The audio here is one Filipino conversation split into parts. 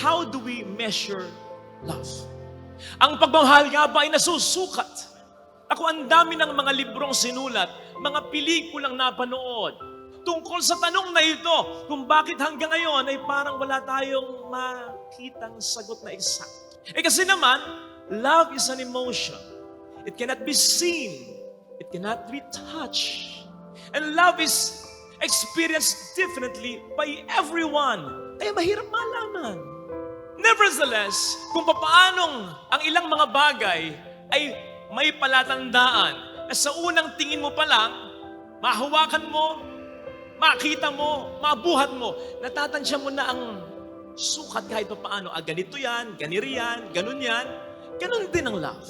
how do we measure love? Ang pagmamahal nga ba ay nasusukat? Ako, ang dami ng mga librong sinulat, mga pelikulang napanood, tungkol sa tanong na ito, kung bakit hanggang ngayon ay parang wala tayong makitang sagot na exact. Kasi naman, love is an emotion. It cannot be seen. It cannot be touched. And love is experienced differently by everyone. Kaya mahirap malaman. Nevertheless, kung paanong ang ilang mga bagay ay may palatandaan na sa unang tingin mo pa lang, mahawakan mo, makita mo, mabuhat mo, natatansya mo na ang sukat kahit pa paano. Ganito yan, ganiri yan, ganun yan. Ganun din ang love.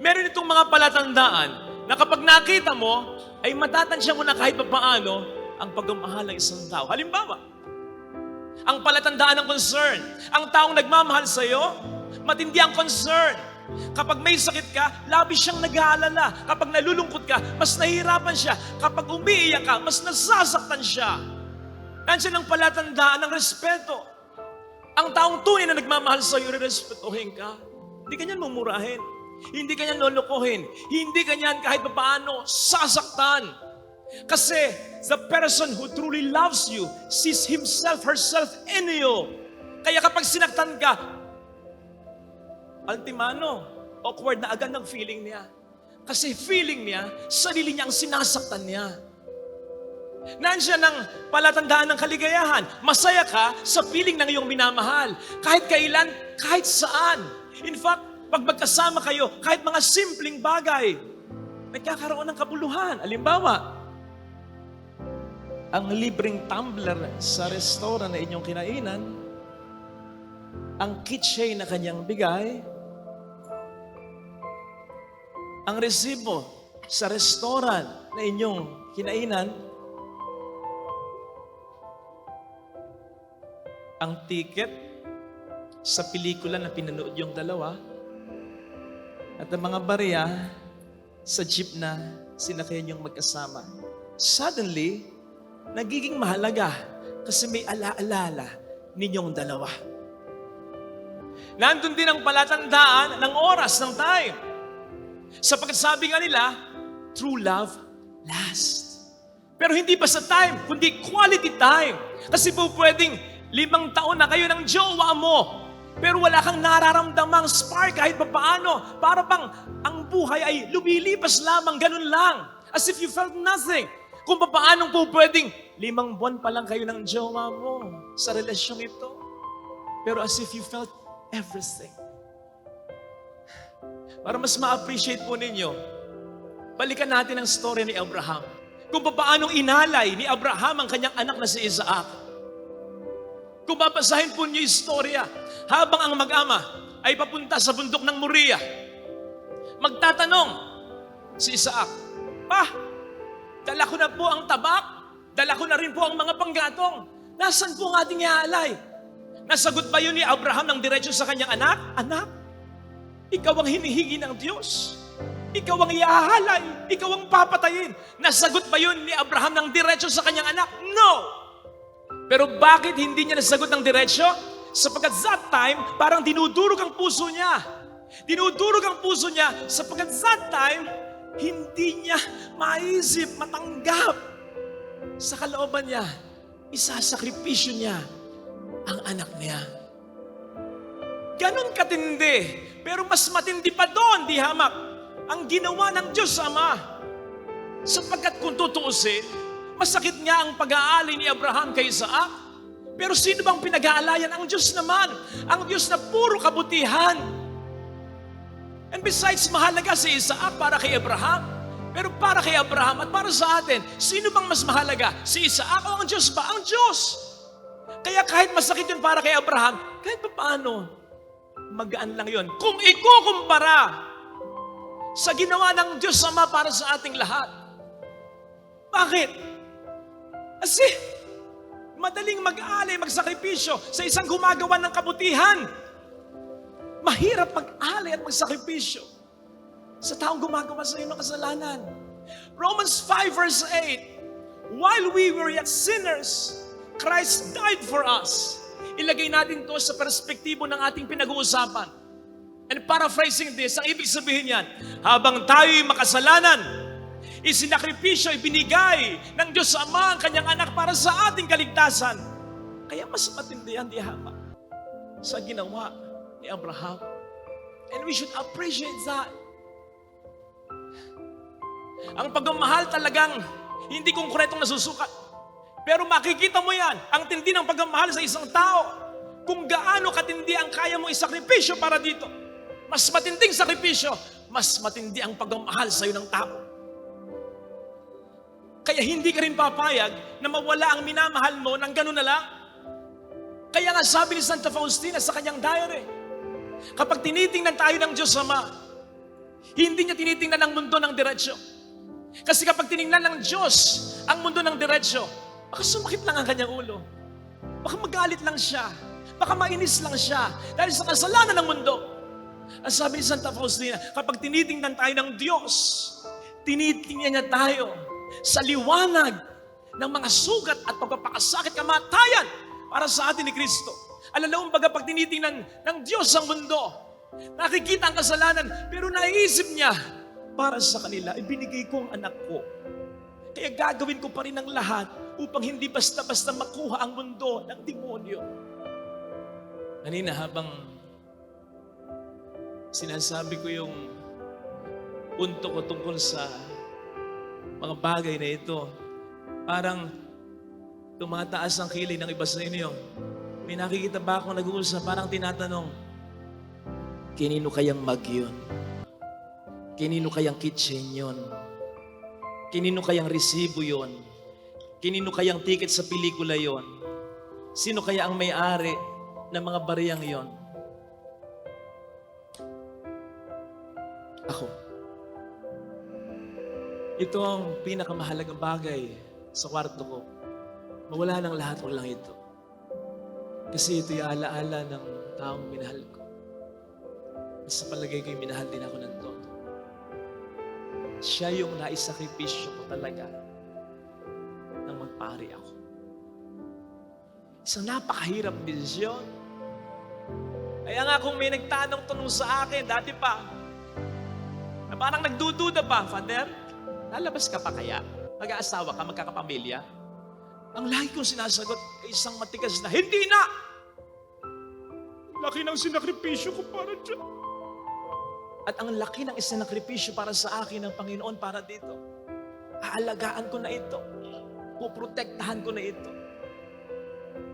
Meron itong mga palatandaan na kapag nakita mo, ay matatansya mo na kahit pa paano ang pagmamahal ng isang tao. Halimbawa, ang palatandaan ng concern. Ang taong nagmamahal sa iyo, matindi ang concern. Kapag may sakit ka, labis siyang nag-aalala. Kapag nalulungkot ka, mas nahihirapan siya. Kapag umiiyak ka, mas nasasaktan siya. Nandiyan ang palatandaan ng respeto. Ang taong tunay na nagmamahal sa iyo, respetuhin ka. Hindi ka niyan mumurahin. Hindi ka niyan lolokohin. Hindi ka niyan kahit paano sasaktan. Kasi the person who truly loves you sees himself, herself in you. Kaya kapag sinaktan ka, ultimano, awkward na agad ng feeling niya. Kasi feeling niya, sarili niya ang sinasaktan niya. Nandiyan ang palatandaan ng kaligayahan. Masaya ka sa feeling ng iyong minamahal. Kahit kailan, kahit saan. In fact, pag magkasama kayo, kahit mga simpleng bagay, nagkakaroon ng kabuluhan. Halimbawa, ang libreng tumbler sa restaurant na inyong kinainan, ang keychain na kanyang bigay, ang resibo sa restaurant na inyong kinainan, ang ticket sa pelikula na pinanood yung dalawa, at ang mga barya sa jeep na sinakayan yung magkasama. Suddenly, nagiging mahalaga kasi may alaala ninyong dalawa. Nandun din ang palatandaan ng oras, ng time. Sapagkat sabi nga nila, true love lasts. Pero hindi pa sa time, kundi quality time. Kasi po pwedeng 5 taon na kayo ng jowa mo, pero wala kang nararamdamang spark kahit pa paano. Para bang ang buhay ay lumilipas lamang, ganun lang. As if you felt nothing. Kung paano po pwedeng 5 buwan pa lang kayo ng jowa mo sa relasyong ito. Pero as if you felt everything. Para mas ma-appreciate po ninyo, balikan natin ang story ni Abraham. Kung paano inalay ni Abraham ang kanyang anak na si Isaac. Kung babasahin po niyo yung istorya, habang ang mag-ama ay papunta sa bundok ng Moriah, magtatanong si Isaac, dala ko na po ang tabak, dala ko na rin po ang mga panggatong. Nasaan po ang ating iaalay? Nasagot ba yun ni Abraham ng diretso sa kanyang anak? Anak, ikaw ang hinihingi ng Diyos. Ikaw ang iahalay. Ikaw ang papatayin. Nasagot ba yun ni Abraham ng diretso sa kanyang anak? No! Pero bakit hindi niya nasagot ng diretso? Sapagkat that time, parang dinudurog ang puso niya. Dinudurog ang puso niya sapagkat that time, hindi niya maisip, matanggap sa kalooban niya. Isasakripisyo niya ang anak niya. Ganon katindi. Pero mas matindi pa doon, di hamak, ang ginawa ng Diyos Ama. Sapagkat kung tutuusin, masakit nga ang pag-aalay ni Abraham kay Isaac. Pero sino bang pinag-aalayan? Ang Diyos naman. Ang Diyos na puro kabutihan. And besides, mahalaga si Isaac para kay Abraham. Pero para kay Abraham at para sa atin, sino bang mas mahalaga? Si Isaac o ang Diyos ba? Ang Diyos. Kaya kahit masakit yun para kay Abraham, kahit pa paano, magaan lang yun. Kung ikukumpara sa ginawa ng Diyos Ama para sa ating lahat. Bakit? Kasi madaling mag-alay, magsakripisyo sa isang gumagawa ng kabutihan. Mahirap mag-alay at magsakripisyo sa taong gumagawa sa iyo ng kasalanan. Romans 5 verse 8, while we were yet sinners, Christ died for us. ilagay natin to sa perspektibo ng ating pinag-uusapan. And paraphrasing this, ang ibig sabihin yan, habang tayo'y makasalanan, isinakripisyo, ibinigay ng Diyos Ama ang kanyang anak para sa ating kaligtasan. Kaya mas matindi ang dihama sa ginawa ni Abraham. And we should appreciate that. Ang pagmamahal talagang hindi konkretong nasusukat. Pero makikita mo yan, ang tindi ng pagmamahal sa isang tao, kung gaano katindi ang kaya mo isakripisyo para dito. Mas matinding sakripisyo, mas matindi ang pagmamahal sa iyo ng tao. Kaya hindi ka rin papayag na mawala ang minamahal mo ng gano'n na lang. Kaya nga sabi ni Santa Faustina sa kanyang diary, kapag tinitingnan tayo ng Diyos Ama, hindi niya tinitingnan ang mundo ng diretsyo. Kasi kapag tiningnan ng Diyos ang mundo ng diretsyo, baka sumakit lang ang kanyang ulo. Baka magalit lang siya. Baka mainis lang siya dahil sa kasalanan ng mundo. Ang sabi ni Santa Faustina, kapag tinitingnan tayo ng Diyos, tinitingnan niya tayo sa liwanag ng mga sugat at pagpapakasakit, kamatayan para sa atin ni Kristo. Alalaong baga pag tinitingnan ng Diyos ang mundo, nakikita ang kasalanan, pero naisip niya, para sa kanila, ibinigay ko ang anak ko. Kaya gagawin ko pa rin ang lahat upang hindi basta-basta makuha ang mundo ng demonyo. Kanina habang sinasabi ko yung punto ko tungkol sa mga bagay na ito, parang tumataas ang kilay ng iba sa inyo. May nakikita ba akong nag-uusap, parang tinatanong, kinino kayang mag yun? Kinino kayang kitchen yun? Kinino kayang resibo yun? Kinino kayang ticket sa pelikula yon? Sino kaya ang may-ari ng mga bariyang yon? Ako. Ito ang pinakamahalagang bagay sa kwarto ko. Mawala ng lahat, wag lang ito. Kasi ito'y alaala ng taong minahal ko. Sa palagay ko'y minahal din ako ng todo. Siya yung naisakripisyo ko talaga nang magpari ako. Isang napakahirap desisyon. Kaya nga kung may nagtanong-tanong sa akin, dati pa, na parang nagdududa pa, Father, lalabas ka pa kaya? Mag-aasawa ka, magkakapamilya? Ang lagi kong sinasagot ay isang matigas na, hindi na! Laki ng sinakripisyo ko para dyan. At ang laki ng isinakripisyo para sa akin ng Panginoon para dito. Aalagaan ko na ito. Puprotektahan ko na ito.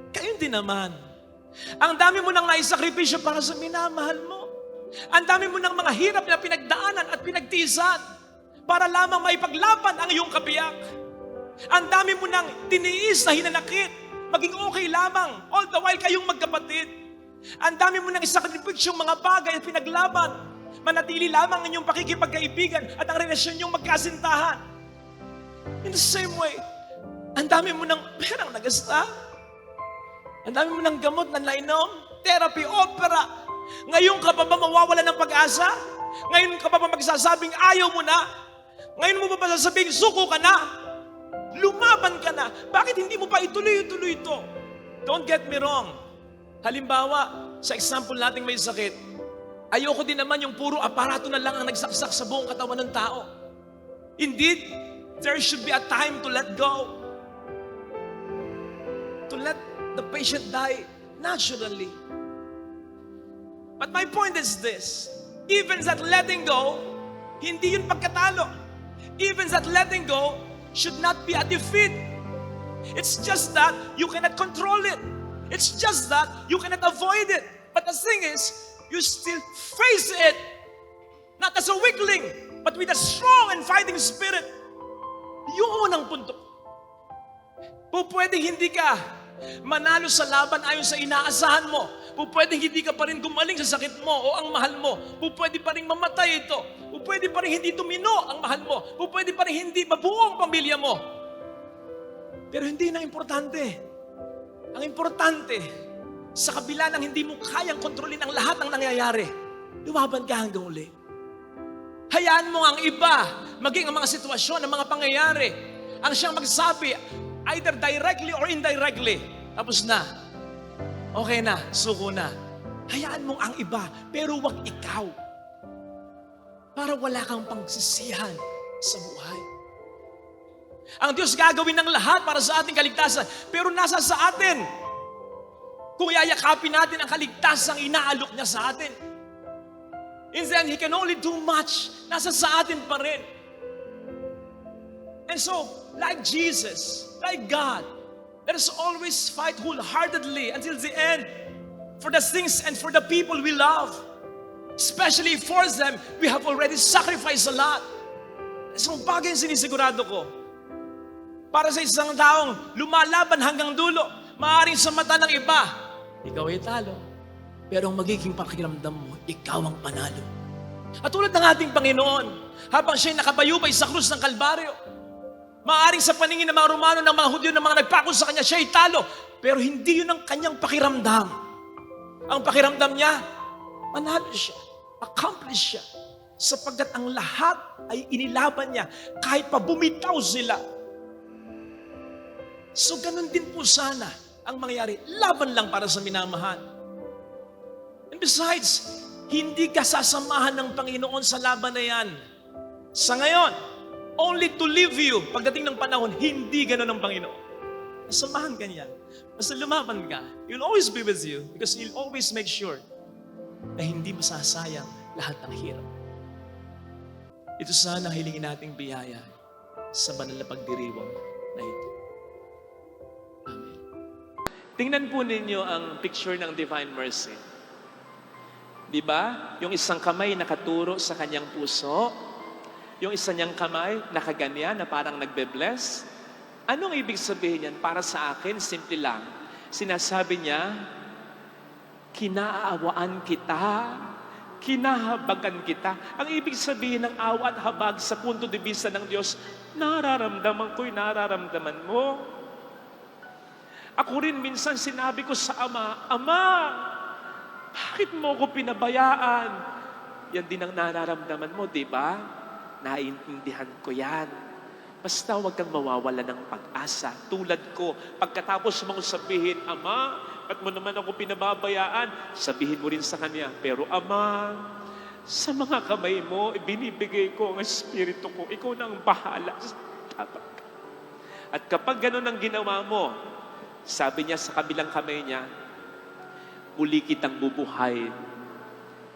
Kayo din naman. Ang dami mo nang naisakripisyo para sa minamahal mo. Ang dami mo ng mga hirap na pinagdaanan at pinagtiisan para lamang maipaglaban ang iyong kabiyak. Ang dami mo nang tiniis na hinanakit, maging okay lamang, all the while kayong magkapatid. Ang dami mo nang isakripisyong mga bagay at pinaglaban, manatili lamang ang inyong pakikipagkaibigan at ang relasyon niyong magkasintahan. In the same way, ang dami mo ng perang nagasta, ang dami mo ng gamot na nainom, therapy, opera. Ngayon ka pa ba mawawala ng pag-asa? Ngayon ka pa ba magsasabing ayaw mo na? Ngayon mo pa ba sasabing suko ka na? Lumaban ka na. Bakit hindi mo pa ituloy-tuloy ito? Don't get me wrong. Halimbawa, sa example nating may sakit, ayoko din naman yung puro aparato na lang ang nagsaksak sa buong katawan ng tao. Indeed, there should be a time to let go. To let the patient die naturally. But my point is this, even that letting go, hindi yun pagkatalo. Even that letting go should not be a defeat. It's just that you cannot control it. It's just that you cannot avoid it. But the thing is, you still face it, not as a weakling, but with a strong and fighting spirit. Yun ang punto. Pwedeng hindi ka manalo sa laban ayon sa inaasahan mo. Pwedeng hindi ka pa rin gumaling sa sakit mo o ang mahal mo. Pwede pa rin mamatay ito. Pwede pa rin hindi tumino ang mahal mo. Pwede pa rin hindi mabuo ang pamilya mo. Pero hindi na importante. Ang importante, sa kabila ng hindi mo kayang kontrolin ang lahat ng nangyayari, lumaban ka hanggang uli. Hayaan mo ang iba, maging ang mga sitwasyon, ang mga pangyayari, ang siyang magsabi, either directly or indirectly, tapos na. Okay na, suko na. Hayaan mo ang iba, pero wag ikaw. Para wala kang pagsisihan sa buhay. Ang Diyos gagawin ng lahat para sa ating kaligtasan, pero nasa sa atin. Kung yayakapin natin ang kaligtasang inaalok niya sa atin. And then, He can only do much. Nasa sa atin pa rin. And so, like Jesus, like God, let us always fight wholeheartedly until the end for the things and for the people we love. Especially for them, we have already sacrificed a lot. Isang bagay yung sinisigurado ko. Para sa isang taong lumalaban hanggang dulo, maaaring sa mata ng iba, ikaw ay talo. Pero ang magiging pakiramdam mo, ikaw ang panalo. At tulad ng ating Panginoon, habang siya'y nakabayubay sa krus ng Kalbaryo, maaaring sa paningin ng mga Romano, ng mga Hudyo, ng mga nagpako sa kanya, siya'y talo. Pero hindi yun ang kanyang pakiramdam. Ang pakiramdam niya, manalo siya, accomplish siya. Sapagkat ang lahat ay inilaban niya, kahit pa bumitaw sila. So ganun din po sana ang mangyayari. Laban lang para sa minamahal. And besides, hindi ka sasamahan ng Panginoon sa laban na yan. Sa ngayon, only to leave you. Pagdating ng panahon, hindi ganun ang Panginoon. Samahan ka niya. Basta lumaban ka. He'll always be with you because He'll always make sure na hindi masasayang lahat ng hirap. Ito sana ang hilingin nating biyaya sa banal na pagdiriwang na ito. Amen. Tingnan po ninyo ang picture ng Divine Mercy. Di ba? Yung isang kamay nakaturo sa kanyang puso, yung isa niyang kamay nakaganyan na parang nagbe-bless. Anong ibig sabihin yan? Para sa akin, simple lang. Sinasabi niya, kinaawaan kita, kinahabagan kita. Ang ibig sabihin ng awa at habag sa punto de vista ng Diyos, nararamdaman ko'y nararamdaman mo. Ako rin minsan sinabi ko sa Ama, Ama, bakit mo ko pinabayaan? Yan din ang nararamdaman mo, di ba? Naiintindihan ko yan. Basta huwag kang mawawala ng pag-asa. Tulad ko, pagkatapos mong sabihin, Ama, ba't mo naman ako pinababayaan? Sabihin mo rin sa Kanya, pero Ama, sa mga kamay mo, binibigay ko ang Espiritu ko. Ikaw na ang bahala. At kapag ganun ang ginawa mo, sabi niya sa kabilang kamay niya, muli kitang bubuhay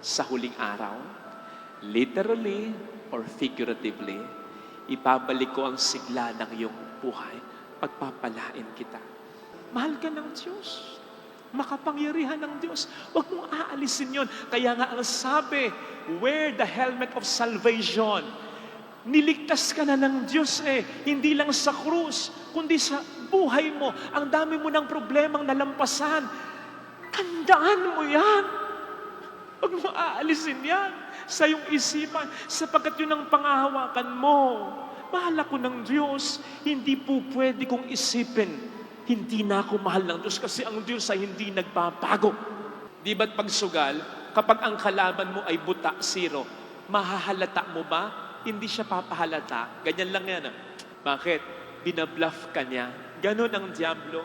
sa huling araw. Literally or figuratively, ibabalik ko ang sigla ng iyong buhay. Pagpapalain kita. Mahal ka ng Diyos. Makapangyarihan ng Diyos. Huwag mong aalisin yun. Kaya nga ang sabi, wear the helmet of salvation. Niligtas ka na ng Diyos Hindi lang sa krus, kundi sa buhay mo. Ang dami mo ng problemang nalampasan. Tandaan mo yan. Huwag mo aalisin yan sa iyong isipan, sapagkat yun ang pangahawakan mo. Mahal ako ng Diyos. Hindi po pwede kong isipin, hindi na ako mahal ng Diyos kasi ang Diyos ay hindi nagbabago. Di ba't pagsugal, kapag ang kalaban mo ay buta, zero, mahahalata mo ba? Hindi siya papahalata. Ganyan lang yan. Bakit? Binabluff ka niya. Ganon ang Diablo.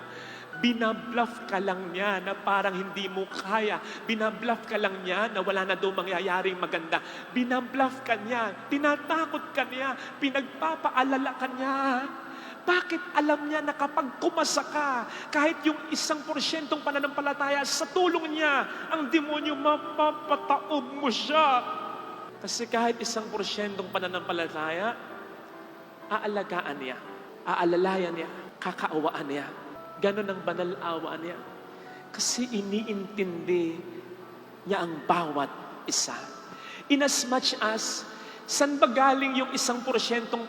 Binabluff ka lang niya na parang hindi mo kaya. Binabluff ka lang niya na wala na daw mangyayaring maganda. Binabluff ka niya. Tinatakot ka niya. Pinagpapaalala ka niya. Bakit alam niya na kapag kumasa ka, kahit yung 1% pananampalataya, sa tulong niya, ang demonyo mapapataob mo siya. Kasi kahit 1% pananampalataya, aalagaan niya, aalalayan niya, kakaawaan niya. Ganon ang banal awa niya. Kasi iniintindi niya ang bawat isa. Inasmuch as, saan ba galing yung 1%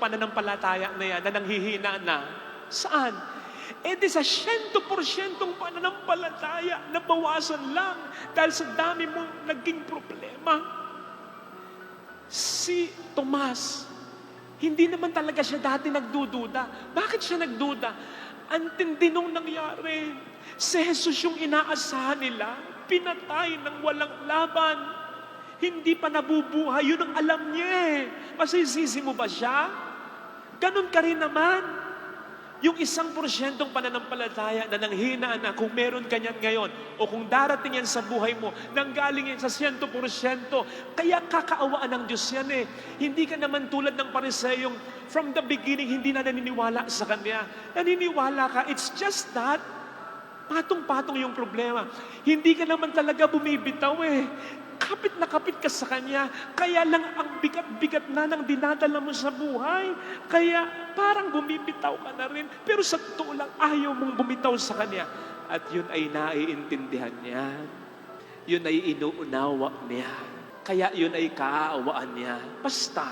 pananampalataya na yan na nanghihina na? Saan? Di sa 100% pananampalataya na bawasan lang dahil sa dami mong naging problema. Si Tomas, hindi naman talaga siya dati nagdududa. Bakit siya nagduda? Ang tindi nung nangyari. Si Jesus yung inaasahan nila, pinatay ng walang laban. Hindi pa nabubuhay. Yun ang alam niya Masisisi mo ba siya? Ganon ka rin naman. Yung 1% pananampalataya na nanghina na kung meron ka niyan ngayon o kung darating yan sa buhay mo, nanggaling yan sa 100%, kaya kakaawaan ng Diyos yan eh. Hindi ka naman tulad ng Pariseyong from the beginning hindi na naniniwala sa Kanya. Naniniwala ka, it's just that patong-patong yung problema. Hindi ka naman talaga bumibitaw eh. Kapit na kapit ka sa Kanya. Kaya lang ang bigat-bigat na ng dinadala mo sa buhay. Kaya parang bumibitaw ka na rin. Pero sa totoo lang, ayaw mong bumitaw sa Kanya. At yun ay naiintindihan niya. Yun ay inuunawa niya. Kaya yun ay kaaawaan niya. Basta,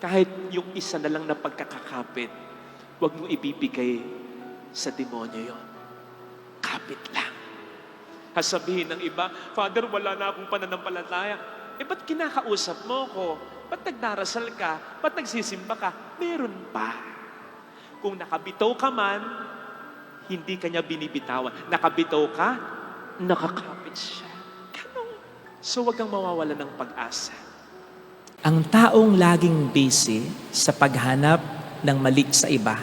kahit yung isa na lang na pagkakakapit, huwag mo ibibigay sa demonyo yun. Kapit lang. Sabihin ng iba, Father, wala na akong pananampalataya. Ba't kinakausap mo ko? Ba't nagdarasal ka? Ba't nagsisimba ka? Meron pa. Kung nakabitaw ka man, hindi kanya binibitawan. Nakabitaw ka, nakakapit siya. Ganun. So wag kang mawawala ng pag-asa. Ang taong laging busy sa paghanap ng mali sa iba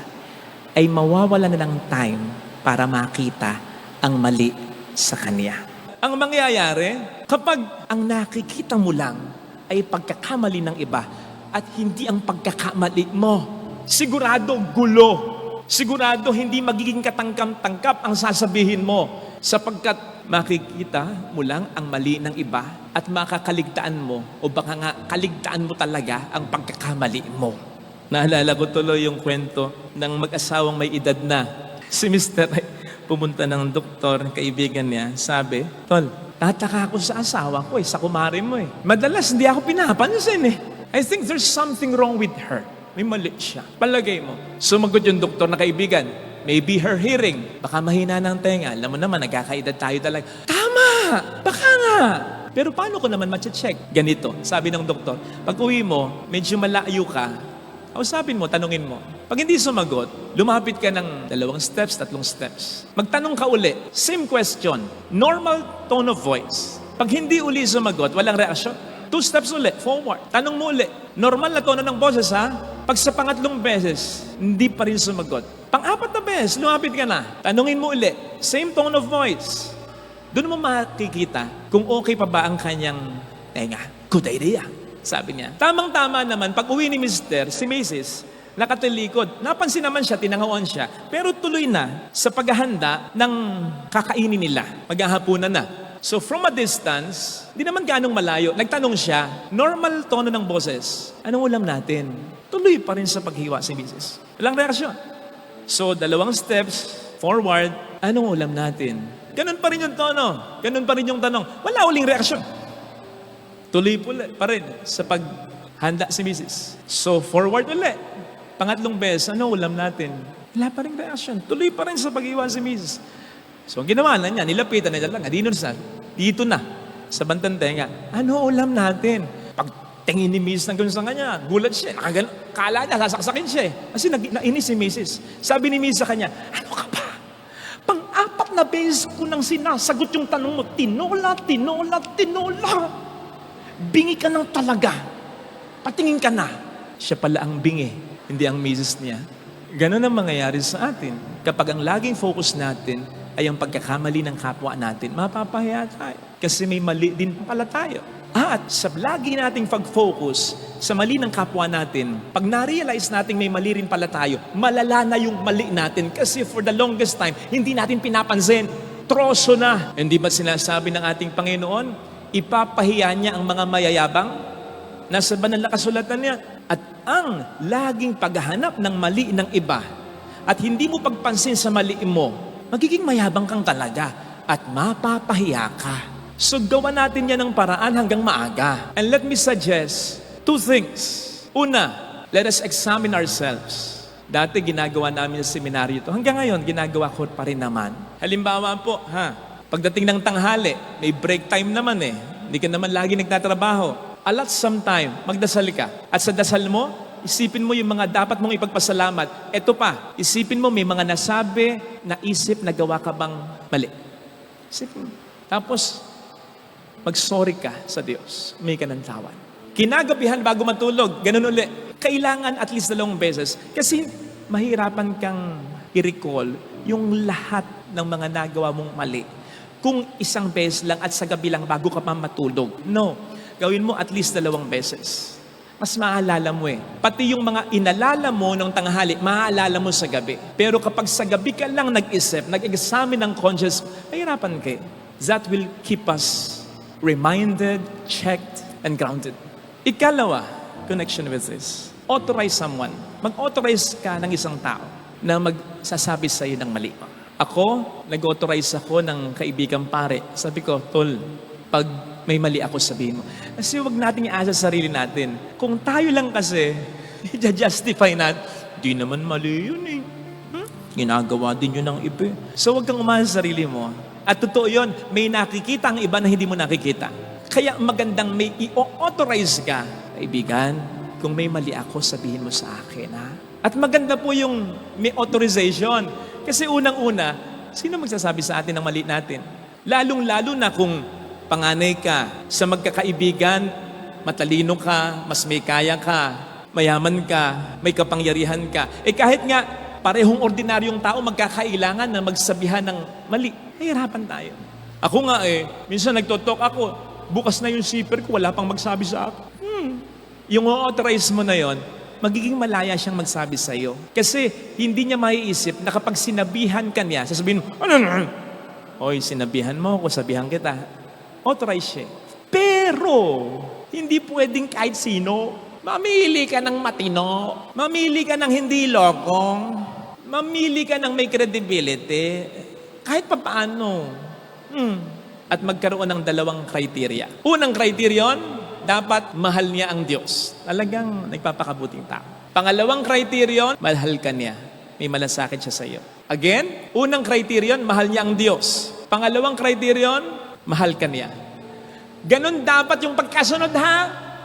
ay mawawala na ng time para makita ang mali sa kanya. Ang mangyayari, Kapag ang nakikita mo lang ay pagkakamali ng iba at hindi ang pagkakamali mo, sigurado gulo. Sigurado hindi magiging katangkam-tangkap ang sasabihin mo sapagkat makikita mo lang ang mali ng iba at makakaligtaan mo o baka nga kaligtaan mo talaga ang pagkakamali mo. Naalala ko tuloy yung kwento ng mag-asawang may edad na. Si Mr. ay pumunta ng doktor, kaibigan niya, sabi, Tol, tataka ako sa asawa ko sa kumare mo Madalas hindi ako pinapansin I think there's something wrong with her. May mali siya. Palagay mo. Sumagot yung doktor na kaibigan, maybe her hearing. Baka mahina ng tenga. Alam mo naman, nagkakaedad tayo talaga. Tama! Baka nga! Pero paano ko naman ma-check? Ganito, sabi ng doktor, pag uwi mo, medyo malayo ka, kausapin mo, tanungin mo. Pag hindi sumagot, lumapit ka ng 2 steps, 3 steps. Magtanong ka uli. Same question. Normal tone of voice. Pag hindi uli sumagot, walang reaksyon. 2 steps uli, forward. Tanong mo uli. Normal na tono ng boses ha. Pag sa pangatlong beses, hindi pa rin sumagot. Pang-4 na beses, lumapit ka na. Tanungin mo uli. Same tone of voice. Doon mo makikita kung okay pa ba ang kanyang tenga. Good idea. Sabi niya. Tamang-tama naman, pag uwi ni Mr., si Mrs., nakatilikod. Napansin naman siya, tinangawan siya. Pero tuloy na sa paghahanda ng kakainin nila. Maghahapunan na. So from a distance, hindi naman ganong malayo. Nagtanong siya, normal tono ng boses. Anong ulam natin? Tuloy pa rin sa paghiwa si Mrs. Walang reaksyon. So 2 steps, forward, anong ulam natin? Ganun pa rin yung tono. Ganun pa rin yung tanong. Wala uling reaksyon. Tuloy pa rin sa paghanda si Mrs. So, forward ulit. Pangatlong beses, ano ulam natin? Wala pa rin reaction. Tuloy pa rin sa pag-iwan si Mrs. So, ang ginawa na niya, nilapitan na niya lang. Dito na, sa bantantenga. Ano ulam natin? Pag tingin ni Mrs. ng sa kanya, gulat siya. Kala niya, sasaksakin siya Kasi nainis si Mrs. Sabi ni Mrs. sa kanya, ano ka ba? Pang-4 na beses ko nang sinasagot yung tanong mo, tinola. Bingi ka ng talaga. Patingin ka na. Siya pala ang bingi, hindi ang misis niya. Ganon ang mangyayari sa atin. Kapag ang laging focus natin ay ang pagkakamali ng kapwa natin, mapapahiya tayo. Kasi may mali din pala tayo. At sa lagi nating pag-focus sa mali ng kapwa natin, pag na-realize natin may mali rin pala tayo, malala na yung mali natin. Kasi for the longest time, hindi natin pinapansin. Troso na. Hindi ba sinasabi ng ating Panginoon, ipapahiya niya ang mga mayayabang? Nasa banal na kasulatan niya. At ang laging paghahanap ng mali ng iba at hindi mo pagpansin sa mali mo, magiging mayabang kang talaga at mapapahiya ka. So gawa natin yan ng paraan hanggang maaga. And let me suggest 2 things. Una, let us examine ourselves. Dati ginagawa namin sa seminaryo ito. Hanggang ngayon, ginagawa ko pa rin naman. Halimbawa po, pagdating ng tanghali, may break time naman Hindi ka naman lagi nagtatrabaho. Allot some time, magdasal ka. At sa dasal mo, isipin mo yung mga dapat mong ipagpasalamat. Ito pa, isipin mo may mga nasabi, naisip, nagawa ka bang mali. Isipin mo. Tapos, mag-sorry ka sa Diyos. May ka ng tawan. Kinagabihan bago matulog, ganun uli. Kailangan at least 2 beses. Kasi mahirapan kang i-recall yung lahat ng mga nagawa mong mali. Kung isang beses lang at sa gabi lang bago ka pa matulog. No, gawin mo at least 2 beses. Mas maaalala mo eh. Pati yung mga inalala mo ng tanghali, maaalala mo sa gabi. Pero kapag sa gabi ka lang nag-isip, nag-examine ng conscience, mahirapan ka. That will keep us reminded, checked, and grounded. Ikalawa, connection with this. Authorize someone. Mag-authorize ka ng isang tao na magsasabi sa iyo ng mali. Ako, nag-authorize ako ng kaibigang pare. Sabi ko, Tol, pag may mali ako, sabihin mo. Kasi huwag natin iasa sa sarili natin. Kung tayo lang kasi, i-justify natin, di naman mali yun eh. Ginagawa din yun ng iba. So huwag kang umasa sa sarili mo. At totoo yun, may nakikita ang iba na hindi mo nakikita. Kaya magandang may i-authorize ka. Kaibigan, kung may mali ako, sabihin mo sa akin, ha? At maganda po yung may authorization. Kasi unang-una, sino magsasabi sa atin ng mali natin? Lalong-lalo na kung panganay ka, sa magkakaibigan, matalino ka, mas may kaya ka, mayaman ka, may kapangyarihan ka. Eh kahit nga, parehong ordinaryong tao magkakailangan na magsabihan ng mali. Nahihirapan tayo. Ako nga minsan nagtotalk ako, bukas na yung zipper ko, wala pang magsabi sa akin. Yung authorize mo na yon, magiging malaya siyang magsabi sa iyo. Kasi hindi niya maiisip na kapag sinabihan ka niya, sasabihin, Oy, sinabihan mo ako, sabihan kita. Authorize siya. Pero, hindi pwedeng kahit sino. Mamili ka ng matino. Mamili ka ng hindi lokong. Mamili ka ng may credibility. Kahit papaano. At magkaroon ng 2 criteria. Unang criterion, dapat mahal niya ang Diyos. Talagang nagpapakabuting tao. Pangalawang criterion, mahal ka niya. May malasakit siya sa iyo. Again, unang criterion, mahal niya ang Diyos. Pangalawang criterion, mahal ka niya. Ganon dapat yung pagkasunod ha.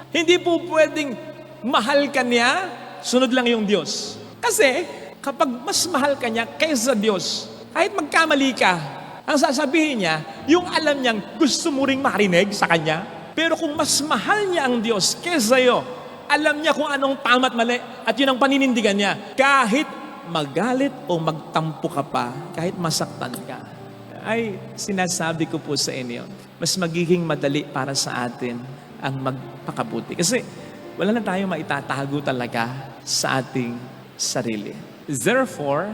Hindi po pwedeng mahal ka niya, sunod lang yung Diyos. Kasi kapag mas mahal ka niya kaysa Diyos, kahit magkamali ka, ang sasabihin niya, yung alam niyang gusto mo ring marinig sa Kanya. Pero kung mas mahal niya ang Diyos kaysa iyo, alam niya kung anong tama at mali at yun ang paninindigan niya. Kahit magalit o magtampo ka pa, kahit masaktan ka, ay sinasabi ko po sa inyo, mas magiging madali para sa atin ang magpakabuti. Kasi wala na tayong maitatago talaga sa ating sarili. Therefore,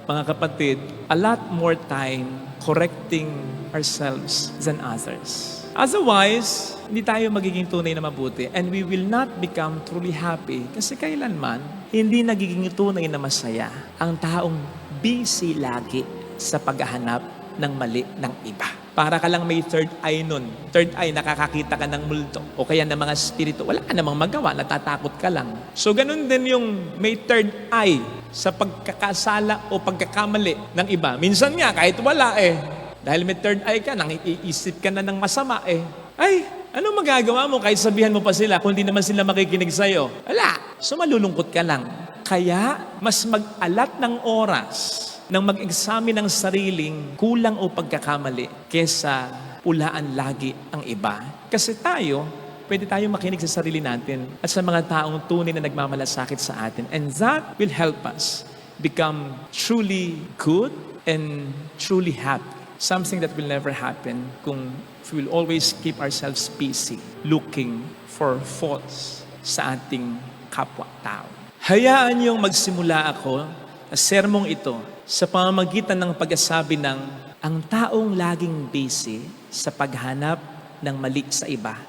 mga kapatid, a lot more time correcting ourselves than others. Otherwise, hindi tayo magiging tunay na mabuti and we will not become truly happy kasi kailanman hindi nagiging tunay na masaya ang taong busy lagi sa paghahanap ng mali ng iba. Para ka lang may third eye nun. Third eye, nakakakita ka ng multo. O kaya ng mga spirito, wala ka namang magawa, natatakot ka lang. So ganun din yung may third eye sa pagkakasala o pagkakamali ng iba. Minsan nga, kahit wala dahil may third eye ka, nang iisip ka na ng masama ay, ano magagawa mo kahit sabihan mo pa sila kung di naman sila makikinig sa'yo? Wala. So malulungkot ka lang. Kaya, mas mag-alat ng oras nang mag-examine ng sariling kulang o pagkakamali kesa pulaan lagi ang iba. Kasi tayo, pwede tayo makinig sa sarili natin at sa mga taong tunay na nagmamalasakit sa atin. And that will help us become truly good and truly happy. Something that will never happen kung we will always keep ourselves busy looking for faults sa ating kapwa-tao. Hayaan niyong magsimula ako sa sermong ito sa pamamagitan ng pagsasabi ng ang taong laging busy sa paghanap ng mali sa iba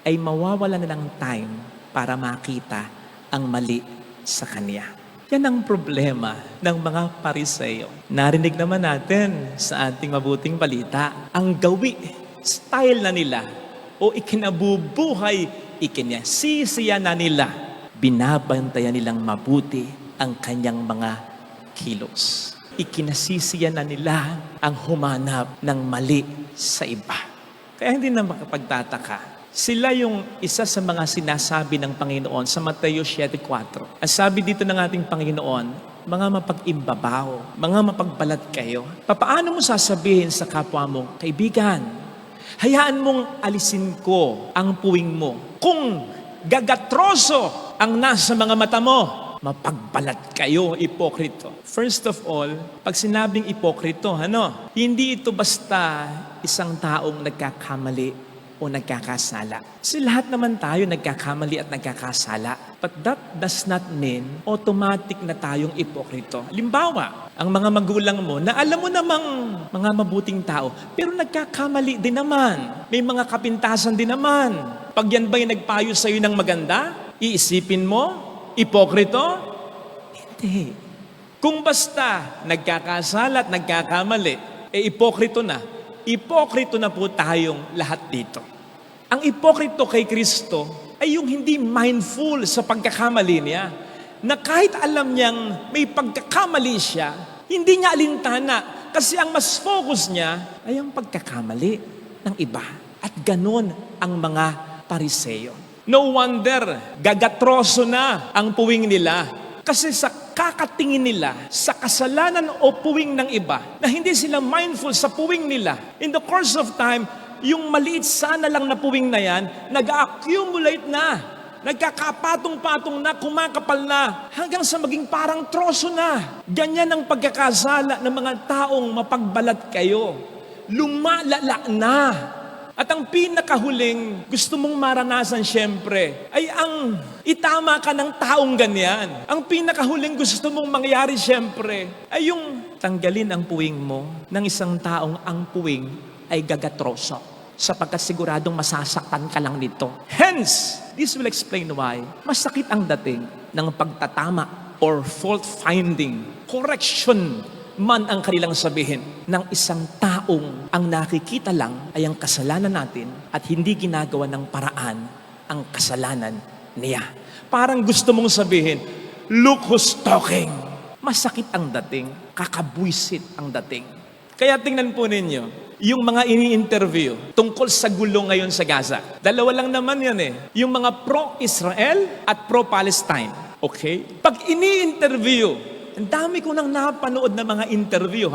ay mawawala na ng time para makita ang mali sa kanya. Yan ang problema ng mga Pariseo. Narinig naman natin sa ating mabuting balita, ang gawi, style na nila, o ikinabubuhay, ikinasisiya na nila, binabantayan nilang mabuti ang kanyang mga kilos. Ikinasisiya na nila ang humanap ng mali sa iba. Kaya hindi na makapagtataka. Sila yung isa sa mga sinasabi ng Panginoon sa Mateo 7:4. Ang sabi dito ng ating Panginoon, mga mapag-imbabaw, mga mapagbalat kayo. Papaano mo sasabihin sa kapwa mo, kaibigan, hayaan mong alisin ko ang puwing mo. Kung gagatroso ang nasa mga mata mo, mapagbalat kayo, ipokrito. First of all, pag sinabing ipokrito, hindi ito basta isang taong nagkakamali o nagkakasala. Kasi lahat naman tayo nagkakamali at nagkakasala. But that does not mean automatic na tayong ipokrito. Halimbawa, ang mga magulang mo na alam mo namang mga mabuting tao, pero nagkakamali din naman. May mga kapintasan din naman. Pag yan ba'y nagpayo sa'yo ng maganda, iisipin mo, ipokrito? Hindi. Kung basta nagkakasala at nagkakamali, ipokrito na. Ipokrito na po tayong lahat dito. Ang ipokrito kay Kristo ay yung hindi mindful sa pagkakamali niya. Na kahit alam niyang may pagkakamali siya, hindi niya alintana kasi ang mas focus niya ay ang pagkakamali ng iba. At ganon ang mga Pariseo. No wonder, gagatroso na ang puwing nila. Kasi sa kakatingin nila sa kasalanan o puwing ng iba, na hindi sila mindful sa puwing nila, in the course of time, yung maliit sana lang na puwing na yan, nag-accumulate na, nagkakapatong-patong na, kumakapal na, hanggang sa maging parang troso na. Ganyan ang pagkakasala ng mga taong mapagbalat kayo. Lumalala na. At ang pinakahuling gusto mong maranasan siyempre ay ang itama ka ng taong ganyan. Ang pinakahuling gusto mong mangyari siyempre ay yung tanggalin ang puwing mo ng isang taong ang puwing ay gagatroso sapagkat siguradong masasaktan ka lang nito. Hence, this will explain why masakit ang dating ng pagtatama or fault finding, correction man ang kanilang sabihin ng isang taong ang nakikita lang ay ang kasalanan natin at hindi ginagawa ng paraan ang kasalanan niya. Parang gusto mong sabihin, look who's talking. Masakit ang dating, kakabwisit ang dating. Kaya tingnan po ninyo, yung mga ini-interview tungkol sa gulo ngayon sa Gaza. Dalawa lang naman yan yung mga pro-Israel at pro-Palestine. Okay? Pag ini-interview, ang dami ko nang napanood na mga interview,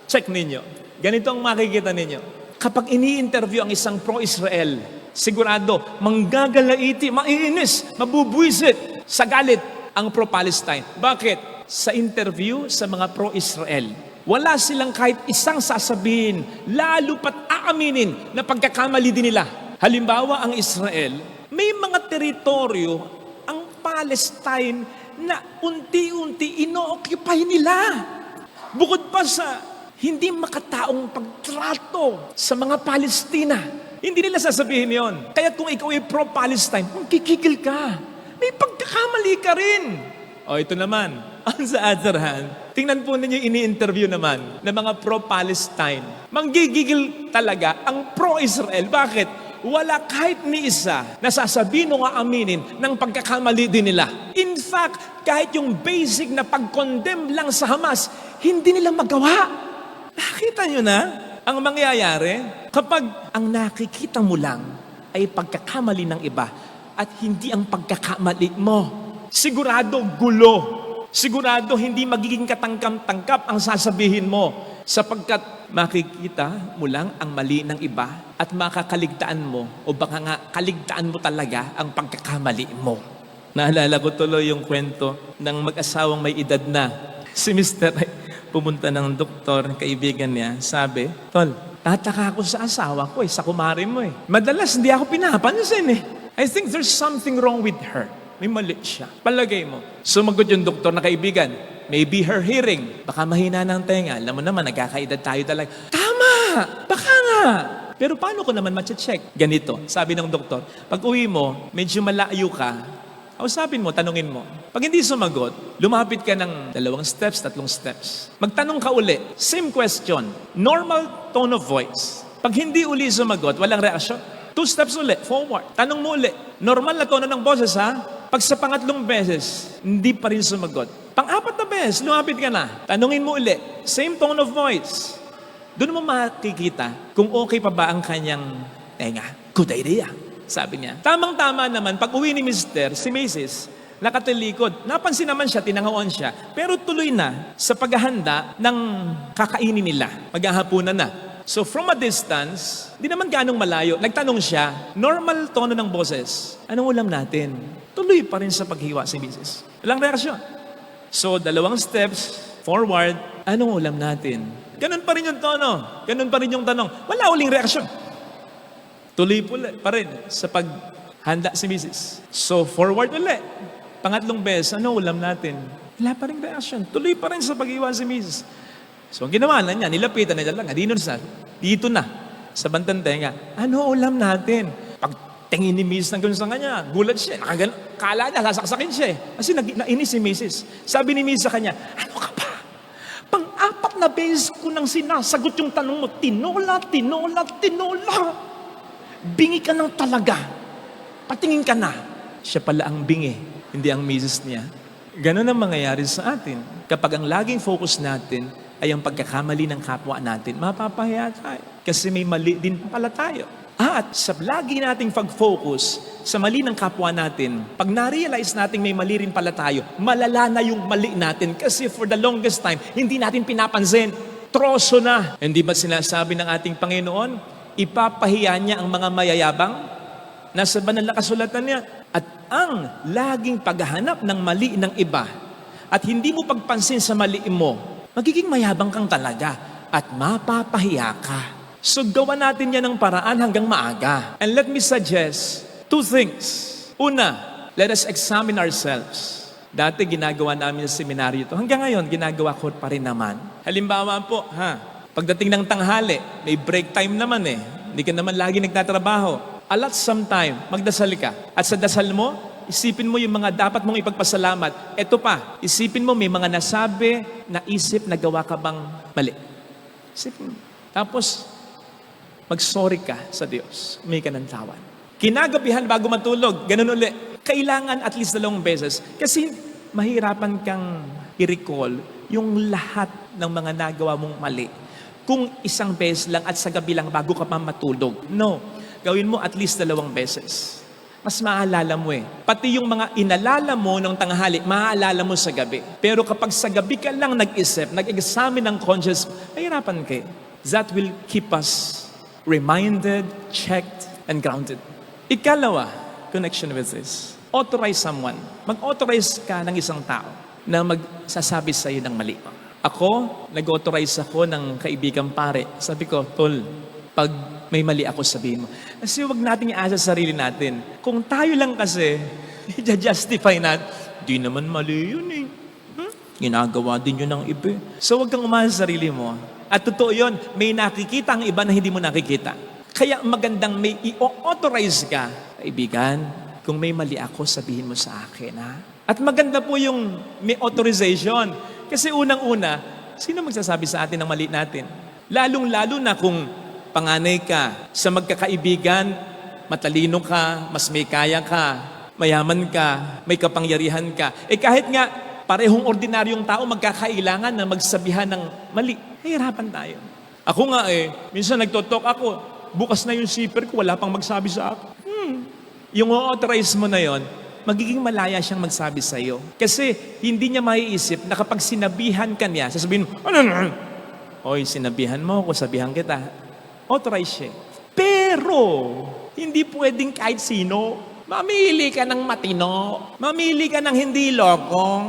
Check ninyo. Ganito ang makikita ninyo. Kapag ini-interview ang isang pro-Israel, sigurado, manggagalaiti, maiinis, mabubwisit, sa galit ang pro-Palestine. Bakit? Sa interview sa mga pro-Israel, wala silang kahit isang sasabihin, lalo pat aaminin na pagkakamali din nila. Halimbawa, ang Israel, may mga teritoryo, ang Palestine, na unti-unti ino-occupy nila. Bukod pa sa hindi makataong pagtrato sa mga Palestina. Hindi nila sasabihin yon. Kaya kung ikaw ay pro-Palestine, magkikigil ka. May pagkakamali ka rin. O ito naman, on the other hand, tingnan po ninyo ini-interview naman ng mga pro-Palestine. Manggigigil talaga ang pro-Israel. Bakit? Wala kahit ni isa na sasabihin o aaminin ng pagkakamali din nila. In fact, kahit yung basic na pag-condemn lang sa Hamas, hindi nila magawa. Nakita nyo na ang mangyayari kapag ang nakikita mo lang ay pagkakamali ng iba at hindi ang pagkakamali mo. Sigurado gulo. Sigurado hindi magiging katangkam-tangkap ang sasabihin mo sapagkat makikita mo lang ang mali ng iba at makakaligtaan mo o baka nga kaligtaan mo talaga ang pagkakamali mo. Naalala ko tuloy yung kwento ng mag-asawang may edad na. Si Mr. ay pumunta ng doktor, kaibigan niya, sabi, Tol, tataka ako sa asawa ko sa kumari mo Madalas hindi ako pinapansin I think there's something wrong with her. May mali siya. Palagay mo. Sumagot yung doktor na kaibigan, maybe her hearing. Baka mahina ng tenga. Alam mo naman, nagkakaedad tayo talaga. Tama! Baka nga! Pero paano ko naman ma-check? Ganito, sabi ng doktor, pag uwi mo, medyo malayo ka, kausapin mo, tanungin mo. Pag hindi sumagot, lumapit ka ng 2 steps, 3 steps. Magtanong ka uli, same question, normal tone of voice. Pag hindi uli sumagot, walang reaksyon, 2 steps uli, forward. Tanong mo uli, normal na tono ng boses Pag sa pangatlong beses, hindi pa rin sumagot. Pang-4 na beses, lumapit ka na. Tanungin mo uli, same tone of voice. Doon mo makikita kung okay pa ba ang kanyang tenga. Good idea, sabi niya. Tamang-tama naman, pag uwi ni Mr., si Mrs., nakatilikod. Napansin naman siya, tinangawan siya. Pero tuloy na sa paghahanda ng kakainin nila. Maghahapunan na. So from a distance, di naman ganong malayo, nagtanong siya, normal tono ng boses, anong ulam natin? Tuloy pa rin sa paghiwa si Mrs. Walang reaksyon. So, 2 steps forward, anong ulam natin? Ganun pa rin yung tono. Ganun pa rin yung tanong. Wala uling reaksyon. Tuloy pa rin sa paghanda si Mrs. So, forward ulit. Pangatlong beses, ano ulam natin? Wala pa rin reaksyon. Tuloy pa rin sa pag-iwan si Mrs. So, ang ginawa na niya, nilapitan na niya lang. Dito na, sa bantang tenga, ano ulam natin? Pag tingin ni Mrs. ng ganun sa kanya, gulat siya. Kala niya, sasaksakin siya eh. Kasi nainis si Mrs. Sabi ni Mrs. sa kanya, ano ka ba? Pang-4 na beses ko nang sinasagot yung tanong mo, tinola. Bingi ka ng talaga. Patingin ka na. Siya pala ang bingi, hindi ang misis niya. Ganon ang mangyayari sa atin. Kapag ang laging focus natin ay ang pagkakamali ng kapwa natin, mapapahiya tayo. Kasi may mali din pala tayo. At sa lagi nating pag-focus sa mali ng kapwa natin, pag na-realize natin may mali rin pala tayo, malala na yung mali natin. Kasi for the longest time, hindi natin pinapansin. Troso na. Hindi ba sinasabi ng ating Panginoon, ipapahiya niya ang mga mayayabang? Nasa banal na kasulatan niya. At ang laging paghahanap ng mali ng iba at hindi mo pagpansin sa mali mo, magiging mayabang kang talaga at mapapahiya ka. So gawa natin yan ng paraan hanggang maaga. And let me suggest 2 things. Una, let us examine ourselves. Dati ginagawa namin sa seminaryo ito. Hanggang ngayon, ginagawa ko pa rin naman. Halimbawa po, pagdating ng tanghali, may break time naman eh. Hindi ka naman lagi nagtatrabaho. Allot some time, magdasal ka. At sa dasal mo, isipin mo yung mga dapat mong ipagpasalamat. Ito pa, isipin mo may mga nasabi, naisip, nagawa ka bang mali. Isipin mo. Tapos, mag-sorry ka sa Diyos. May ka ng tawan. Kinagabihan bago matulog, ganun uli. Kailangan at least 2 beses. Kasi mahirapan kang i-recall yung lahat ng mga nagawa mong mali. Kung 1 beses lang at sa gabi lang bago ka pa matulog. No. Gawin mo at least 2 beses. Mas maaalala mo eh. Pati yung mga inalala mo ng tanghali, maaalala mo sa gabi. Pero kapag sa gabi ka lang nag-isip, nag-examine ng conscience, mahirapan ka eh. That will keep us reminded, checked, and grounded. Ikalawa, connection with this. Authorize someone. Mag-authorize ka ng isang tao na magsasabi sa iyo ng mali. Ako, nag-authorize ako ng kaibigang pare. Sabi ko, Tol, pag may mali ako, sabihin mo. Kasi huwag nating iasa sa sarili natin. Kung tayo lang kasi, i-justify natin, di naman mali yun eh. Ginagawa din yun ng iba. So huwag kang umasa sa sarili mo. At totoo yun, may nakikita ang iba na hindi mo nakikita. Kaya magandang may i-authorize ka. Kaibigan, kung may mali ako, sabihin mo sa akin, ha? At maganda po yung may authorization. Kasi unang-una, sino magsasabi sa atin ng mali natin? Lalong-lalo na kung panganay ka, sa magkakaibigan, matalino ka, mas may kaya ka, mayaman ka, may kapangyarihan ka. Kahit nga, parehong ordinaryong tao magkakailangan na magsabihan ng mali. Nahihirapan tayo. Ako nga minsan nagtotalk ako, bukas na yung zipper ko, wala pang magsabi sa akin. Yung authorize mo na yon, magiging malaya siyang magsabi sa iyo. Kasi hindi niya maiisip na kapag sinabihan ka niya, sasabihin mo, Oy, sinabihan mo ako, sabihan kita. Authorize siya. Pero, hindi pwedeng kahit sino. Mamili ka ng matino. Mamili ka ng hindi lokong.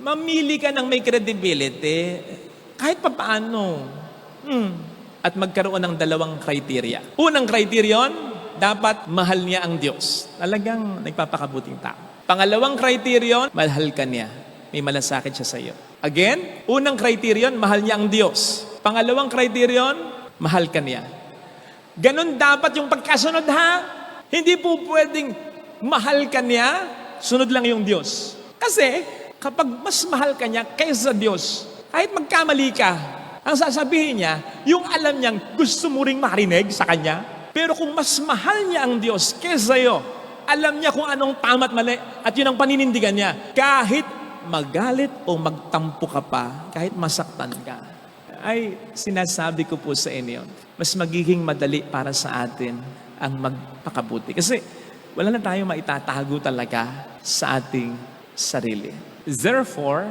Mamili ka ng may credibility. Kahit papaano. At magkaroon ng 2 criteria. Unang criterion, dapat mahal niya ang Diyos. Talagang nagpapakabuting tao. Pangalawang criterion, mahal ka niya. May malasakit siya sa iyo. Again, unang criterion, mahal niya ang Diyos. Pangalawang criterion, mahal ka niya. Ganon dapat yung pagkasunod ha. Hindi po pwedeng mahal ka niya, sunod lang yung Diyos. Kasi kapag mas mahal ka niya kaysa Diyos, kahit magkamali ka, ang sasabihin niya, yung alam niyang gusto mo ring marinig sa Kanya. Pero kung mas mahal niya ang Diyos kaysa iyo, alam niya kung anong tama at mali at yun ang paninindigan niya. Kahit magalit o magtampo ka pa, kahit masaktan ka, ay sinasabi ko po sa inyo, mas magiging madali para sa atin ang magpakabuti. Kasi wala na tayong maitatago talaga sa ating sarili. Therefore,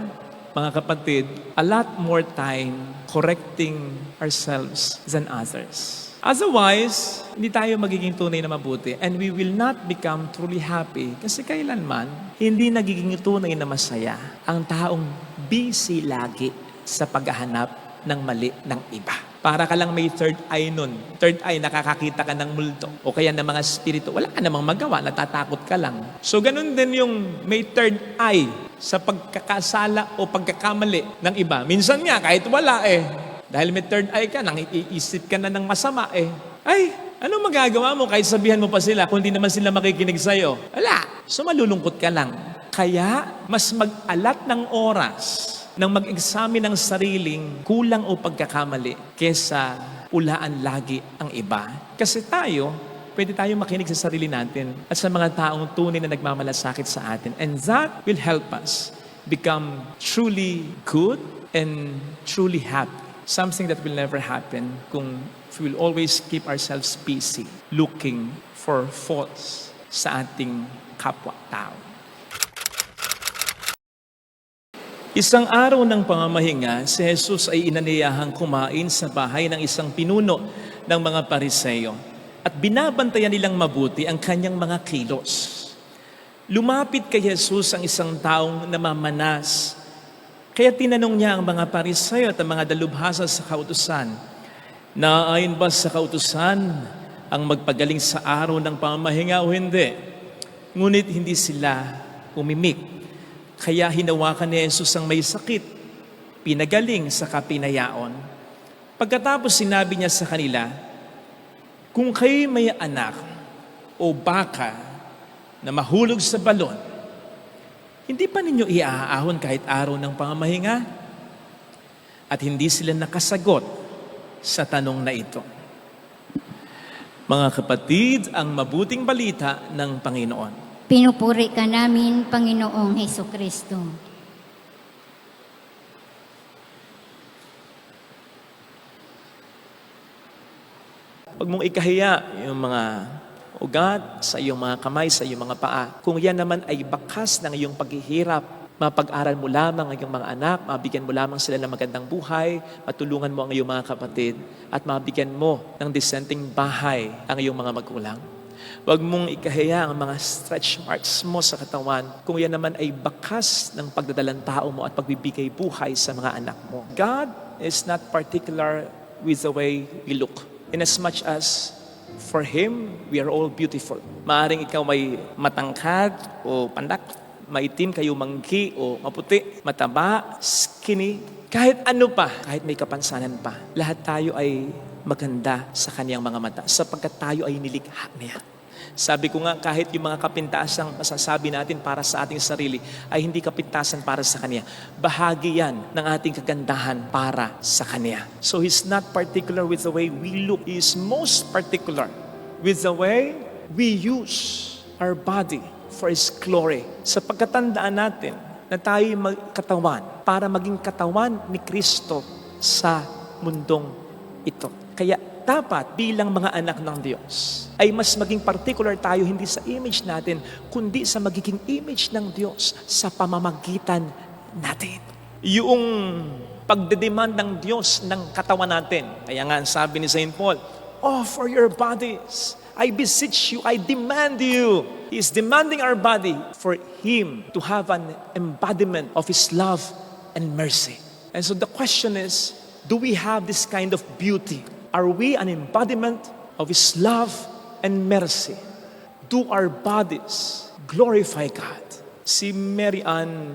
mga kapatid, a lot more time correcting ourselves than others. Otherwise, hindi tayo magiging tunay na mabuti and we will not become truly happy kasi kailanman hindi nagiging tunay na masaya ang taong busy lagi sa paghahanap ng mali ng iba. Para ka lang may third eye nun. Third eye, nakakakita ka ng multo o kaya ng mga spirito. Wala ka namang magawa, natatakot ka lang. So ganun din yung may third eye sa pagkakasala o pagkakamali ng iba. Minsan nga, kahit wala dahil may third eye ka, nang iisip ka na ng masama ay, ano magagawa mo kahit sabihan mo pa sila kung hindi naman sila makikinig sa'yo? Wala. So malulungkot ka lang. Kaya, mas mag-alat ng oras nang mag-examine ng sariling kulang o pagkakamali kesa ulaan lagi ang iba. Kasi tayo, pwede tayo makinig sa sarili natin at sa mga taong tunay na nagmamalasakit sa atin. And that will help us become truly good and truly happy. Something that will never happen kung we will always keep ourselves busy looking for faults sa ating kapwa-tao. Isang araw ng pamamahinga, si Jesus ay inaniyahang kumain sa bahay ng isang pinuno ng mga Pariseo at binabantayan nilang mabuti ang kanyang mga kilos. Lumapit kay Jesus ang isang taong namamanas. Kaya tinanong niya ang mga Pariseo at ang mga dalubhasa sa kautusan, naayon ba sa kautusan ang magpagaling sa araw ng pamamahinga o hindi? Ngunit hindi sila umimik. Kaya hinawakan ni Jesus ang may sakit, pinagaling sa kapinayaon. Pagkatapos sinabi niya sa kanila, kung kayo may anak o baka na mahulog sa balon, hindi pa ninyo iaahon kahit araw ng pamamahinga? At hindi sila nakasagot sa tanong na ito. Mga kapatid, ang mabuting balita ng Panginoon. Pinupuri ka namin, Panginoong Hesukristo. Huwag mong ikahiya yung mga ugat sa iyong mga kamay, sa iyong mga paa. Kung yan naman ay bakas ng iyong paghihirap, mapag-aral mo lamang ang iyong mga anak, mabigyan mo lamang sila ng magandang buhay, matulungan mo ang iyong mga kapatid, at mabigyan mo ng disenteng bahay ang iyong mga magulang. Huwag mong ikahiya ang mga stretch marks mo sa katawan kung yan naman ay bakas ng pagdadalang tao mo at pagbibigay buhay sa mga anak mo. God is not particular with the way we look. In as much as for Him, we are all beautiful. Maaring ikaw may matangkad o pandak, maitim kayo mangki o maputi, mataba, skinny, kahit ano pa, kahit may kapansanan pa. Lahat tayo ay maganda sa Kanyang mga mata sapagkat tayo ay nilikha niya. Sabi ko nga, kahit yung mga kapintasang masasabi natin para sa ating sarili ay hindi kapintasan para sa Kanya. Bahagi yan ng ating kagandahan para sa Kanya. So He's not particular with the way we look. He is most particular with the way we use our body for His glory. Sa pagkatandaan natin na tayo magkatawan para maging katawan ni Kristo sa mundong ito. Kaya dapat bilang mga anak ng Diyos ay mas maging particular tayo hindi sa image natin kundi sa magiging image ng Diyos sa pamamagitan natin. Yung pagdedemand ng Diyos ng katawan natin. Kaya nga sabi ni St. Paul, offer your bodies. I beseech you, I demand you. He is demanding our body for Him to have an embodiment of His love and mercy. And so the question is, do we have this kind of beauty? Are we an embodiment of His love and mercy? Do our bodies glorify God? Si Mary Ann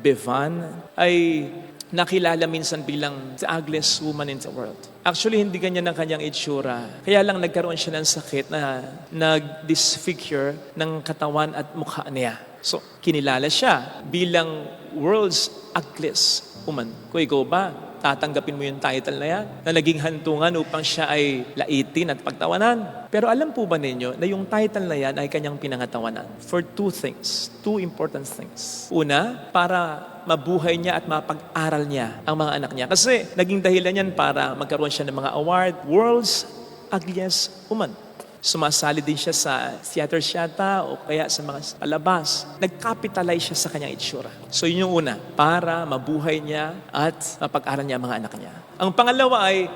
Bevan ay nakilala minsan bilang the ugliest woman in the world. Actually, hindi ganyan ang kanyang itsura. Kaya lang nagkaroon siya ng sakit na nag-disfigure ng katawan at mukha niya. So, kinilala siya bilang world's ugliest woman. Kung ikaw ba, tatanggapin mo yung title na yan, na naging hantungan upang siya ay laitin at pagtawanan. Pero alam po ba ninyo na yung title na yan ay kanyang pinangatawanan? For two things, two important things. Una, para mabuhay niya at mapag-aral niya ang mga anak niya. Kasi naging dahilan yan para magkaroon siya ng mga award, World's Ugliest Woman. Sumasali din siya sa theater yata o kaya sa mga palabas. Nag-capitalize siya sa kanyang itsura. So yun yung una, para mabuhay niya at mapag-aral niya ang mga anak niya. Ang pangalawa ay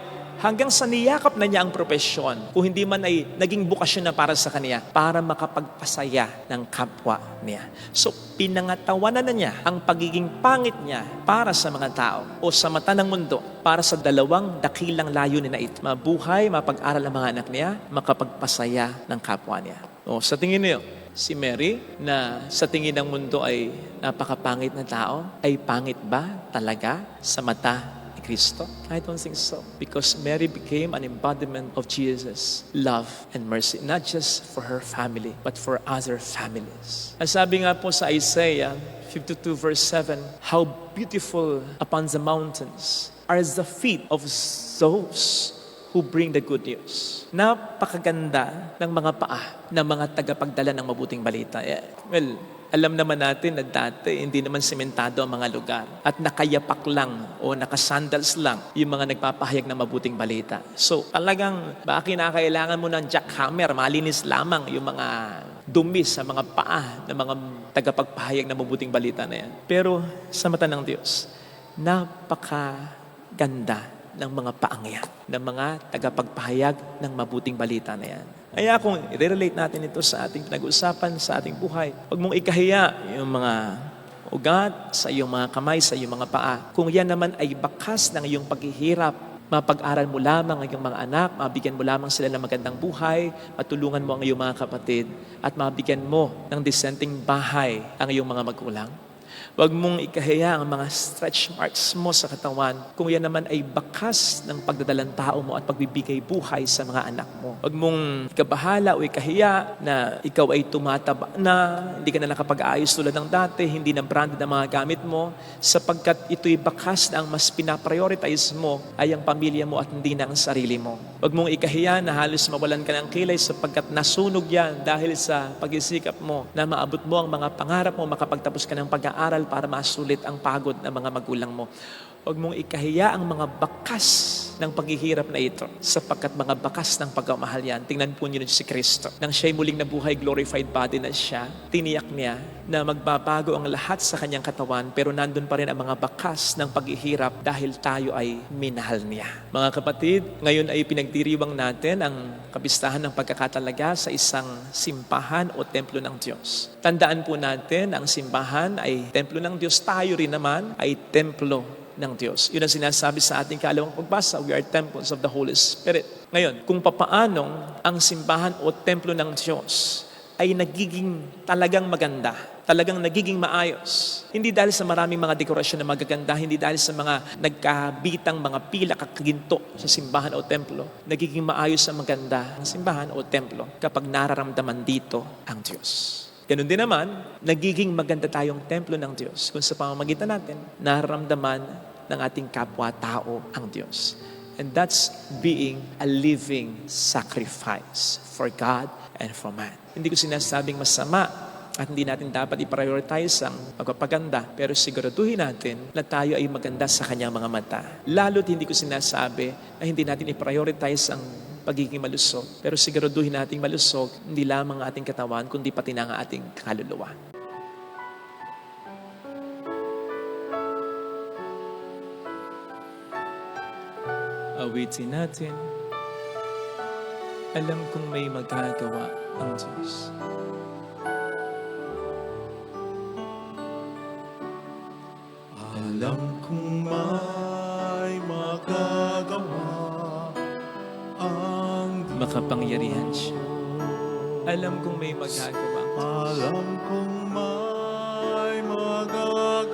hanggang sa niyakap na niya ang propesyon, kung hindi man ay naging bukasyon na para sa kanya, para makapagpasaya ng kapwa niya. So, pinangatawanan na niya ang pagiging pangit niya para sa mga tao o sa mata ng mundo, para sa dalawang dakilang layunin na ito. Mabuhay, mapag-aral ang mga anak niya, makapagpasaya ng kapwa niya. O, sa tingin niyo, si Mary, na sa tingin ng mundo ay napakapangit na tao, ay pangit ba talaga sa mata ni Kristo? I don't think so. Because Mary became an embodiment of Jesus' love and mercy, not just for her family, but for other families. Ang sabi nga po sa Isaiah 52 verse 7, how beautiful upon the mountains are the feet of those who bring the good news. Napakaganda ng mga paa ng mga tagapagdala ng mabuting balita. Well, alam naman natin na dati hindi naman sementado ang mga lugar at nakayapak lang o nakasandals lang yung mga nagpapahayag ng mabuting balita. So talagang baka kinakailangan mo ng jackhammer, malinis lamang yung mga dumi sa mga paa ng mga tagapagpahayag ng mabuting balita na yan. Pero sa mata ng Diyos, napakaganda ng mga paang yan, ng mga tagapagpahayag ng mabuting balita na yan. Kaya kung i-relate natin ito sa ating pinag-uusapan, sa ating buhay, huwag mong ikahiya yung mga ugat sa iyong mga kamay, sa iyong mga paa. Kung yan naman ay bakas ng iyong paghihirap, mapag-aral mo lamang ang iyong mga anak, mabigyan mo lamang sila ng magandang buhay, matulungan mo ang iyong mga kapatid, at mabigyan mo ng disenteng bahay ang iyong mga magulang. Huwag mong ikahiya ang mga stretch marks mo sa katawan kung yan naman ay bakas ng pagdadalang tao mo at pagbibigay buhay sa mga anak mo. Huwag mong ikabahala o ikahiya na ikaw ay tumataba na, hindi ka na nakapag-aayos tulad ng dati, hindi na branded ang mga gamit mo, sapagkat ito'y bakas na ang mas pinaprioritize mo ay ang pamilya mo at hindi na ang sarili mo. Huwag mong ikahiya na halos mawalan ka ng kilay sapagkat nasunog yan dahil sa pag-isikap mo na maabot mo ang mga pangarap mo, makapagtapos ka ng pag-aaral para masulit ang pagod ng mga magulang mo. Huwag mong ikahiya ang mga bakas ng paghihirap na ito sapagkat mga bakas ng pagmamahal yan. Tingnan po niyo si Kristo. Nang siya'y muling nabuhay, glorified body na siya, tiniyak niya na magbabago ang lahat sa kanyang katawan pero nandun pa rin ang mga bakas ng paghihirap dahil tayo ay minahal niya. Mga kapatid, ngayon ay pinagdiriwang natin ang kabistahan ng pagkakatalaga sa isang simbahan o templo ng Diyos. Tandaan po natin, ang simbahan ay templo ng Diyos. Tayo rin naman ay templo ng Diyos. Yun ang sinasabi sa ating kalawang pagbasa, we are temples of the Holy Spirit. Ngayon, kung papaanong ang simbahan o templo ng Diyos ay nagiging talagang maganda, talagang nagiging maayos. Hindi dahil sa maraming mga dekorasyon na magaganda, hindi dahil sa mga nagkabitang mga pila kakaginto sa simbahan o templo. Nagiging maayos ang maganda ng simbahan o templo kapag nararamdaman dito ang Diyos. Ganun din naman, nagiging maganda tayong templo ng Diyos kung sa pamamagitan natin, nararamdaman ng ating kapwa-tao ang Diyos. And that's being a living sacrifice for God and for man. Hindi ko sinasabing masama at hindi natin dapat i-prioritize ang pagpapaganda, pero siguraduhin natin na tayo ay maganda sa kanyang mga mata. Lalo't hindi ko sinasabi na hindi natin i-prioritize ang pagiging malusog, pero siguraduhin nating malusog hindi lamang ang ating katawan, kundi pati na ang ating kaluluwa. Awitin natin. Alam kong may magagawa ang Diyos. Alam kong may magagawa ang Diyos. Makapangyarihan siya. Alam kong may magagawa ang Diyos. Alam kong may magagawa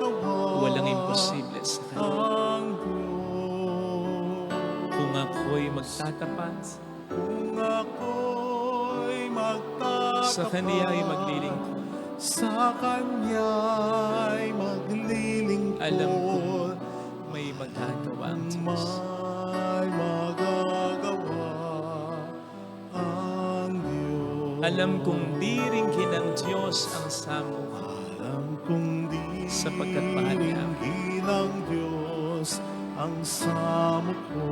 Walang imposible sa Kanya. ang Diyos. Kung ako'y magtatapat, Kung ako'y magtatapat sa Kanya ay maglilingkod. sa Kanya'y maglilingkod. Alam kong may magagawa ang Diyos. May magagawa ang Diyos. Alam kong di rin ng Diyos ang samo Alam kong di sapagkat mahal niya ako. ng Diyos ang samo ko.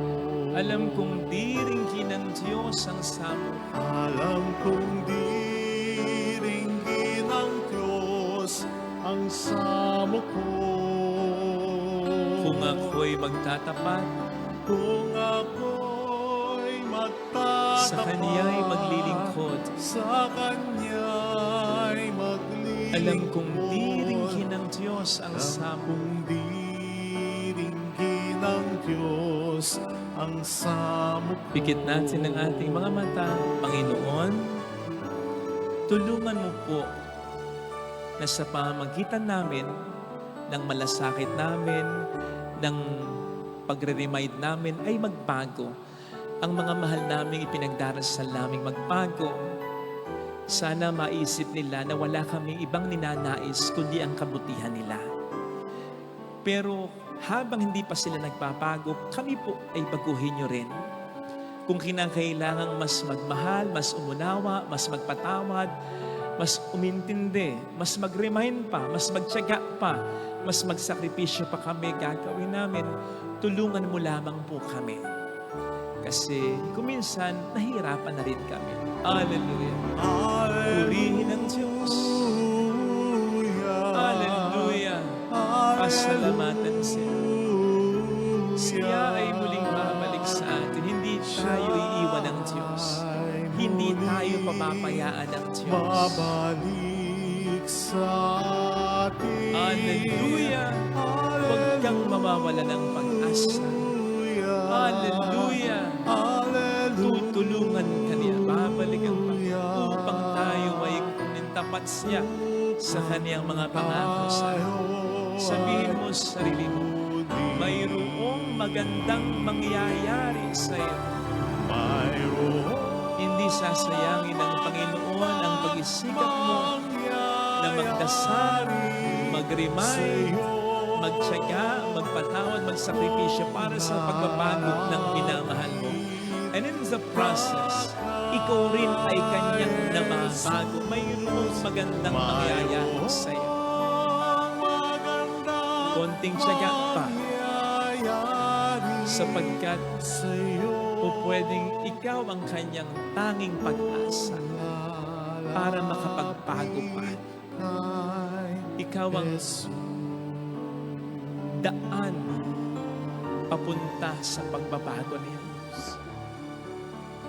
Alam kong di rin ng Diyos ang samo ko. Alam kong di ringgin ng Diyos ang samo ko. Kung ako'y magtatapat, Kung ako'y Kaniya'y maglilingkod. Sa Kanya'y maglilingkod. Alam kong diringhin ng Diyos ang samo. Kung diringgin ng Diyos ang samo ko. Pikit natin ang ating mga mata. Panginoon, tulungan mo po na sa pamamagitan namin ng malasakit namin, ng pagre-remind namin ay magbago. Ang mga mahal naming ipinagdarasal naming magbago. Sana maisip nila na wala kaming ibang ninanais kundi ang kabutihan nila. Pero habang hindi pa sila nagbabago, kami po ay baguhin nyo rin. Kung kinakailangang mas magmahal, mas umunawa, mas magpatawad, mas umintindi, mas mag-remind pa, mas magtiyaga pa, mas magsakripisyo pa kami, gagawin namin, tulungan mo lamang po kami. Kasi kuminsan, nahihirapan na rin kami. Hallelujah. Purihin ang Diyos. Hallelujah. Pasalamatan siya. Siya ay muling babalik sa atin. Hindi tayo iiwan ng Diyos. Hindi tayo papapayaan ng Diyos. Babalik sa atin. Hallelujah. Huwag kang mawawala ng pag-asa. Hallelujah. Tutulungan ka niya. Babalik ang Panginoon upang tayo ay kunin tapat siya sa kaniyang mga pangako sa atin. Sabihin mo sa sarili mo, mayroong magandang mangyayari sa iyo. Hindi sasayangin ng Panginoon ang pag-isikap mo na magdasal, mag-remind, magtiyaga, magpatawad, magsakripisyo para sa pagbabago ng minamahal mo. And in the process, ikaw rin ay kanyang namabago. Mayroong magandang mangyayari sa iyo. Konting tiyaga pa, sapagkat o pwedeng ikaw ang kanyang tanging pag-asa para makapagbago pa. Ikaw ang daan papunta sa pagbabago niya.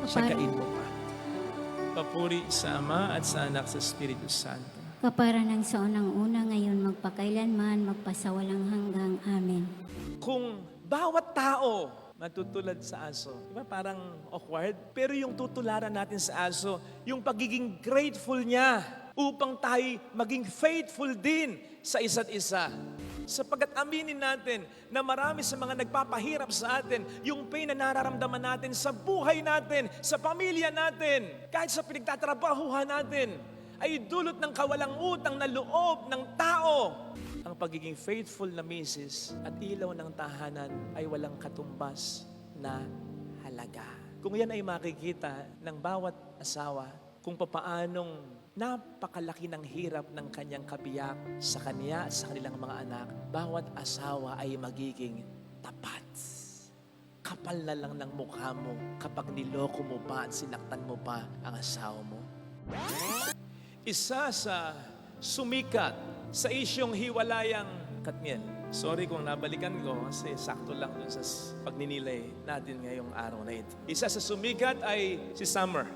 Siyagain mo pa. Papuri sa Ama at sa Anak sa Espiritu Santo. Kapara ng sa unang-una, ngayon magpakailanman, magpasawalang hanggang. Amen. Kung bawat tao matutulad sa aso, di ba parang awkward? Pero yung tutularan natin sa aso, yung pagiging grateful niya upang tayo maging faithful din sa isa't isa. Sapagkat aminin natin na marami sa mga nagpapahirap sa atin, yung pain na nararamdaman natin sa buhay natin, sa pamilya natin, kahit sa pinagtatrabahuhan natin, ay dulot ng kawalang utang na loob ng tao. Ang pagiging faithful na misis at ilaw ng tahanan ay walang katumbas na halaga. Kung yan ay makikita ng bawat asawa, kung papaanong napakalaki ng hirap ng kanyang kabiyak sa kanya at sa kanilang mga anak, bawat asawa ay magiging tapat. Kapal na lang ng mukha mo kapag niloko mo pa at sinaktan mo pa ang asawa mo. Isa sa sumikat sa isyong hiwalayang Katniel. Sorry kung nabalikan ko kasi sakto lang dun sa pagninilay natin ngayong araw na ito. Isa sa sumikat ay si Summer,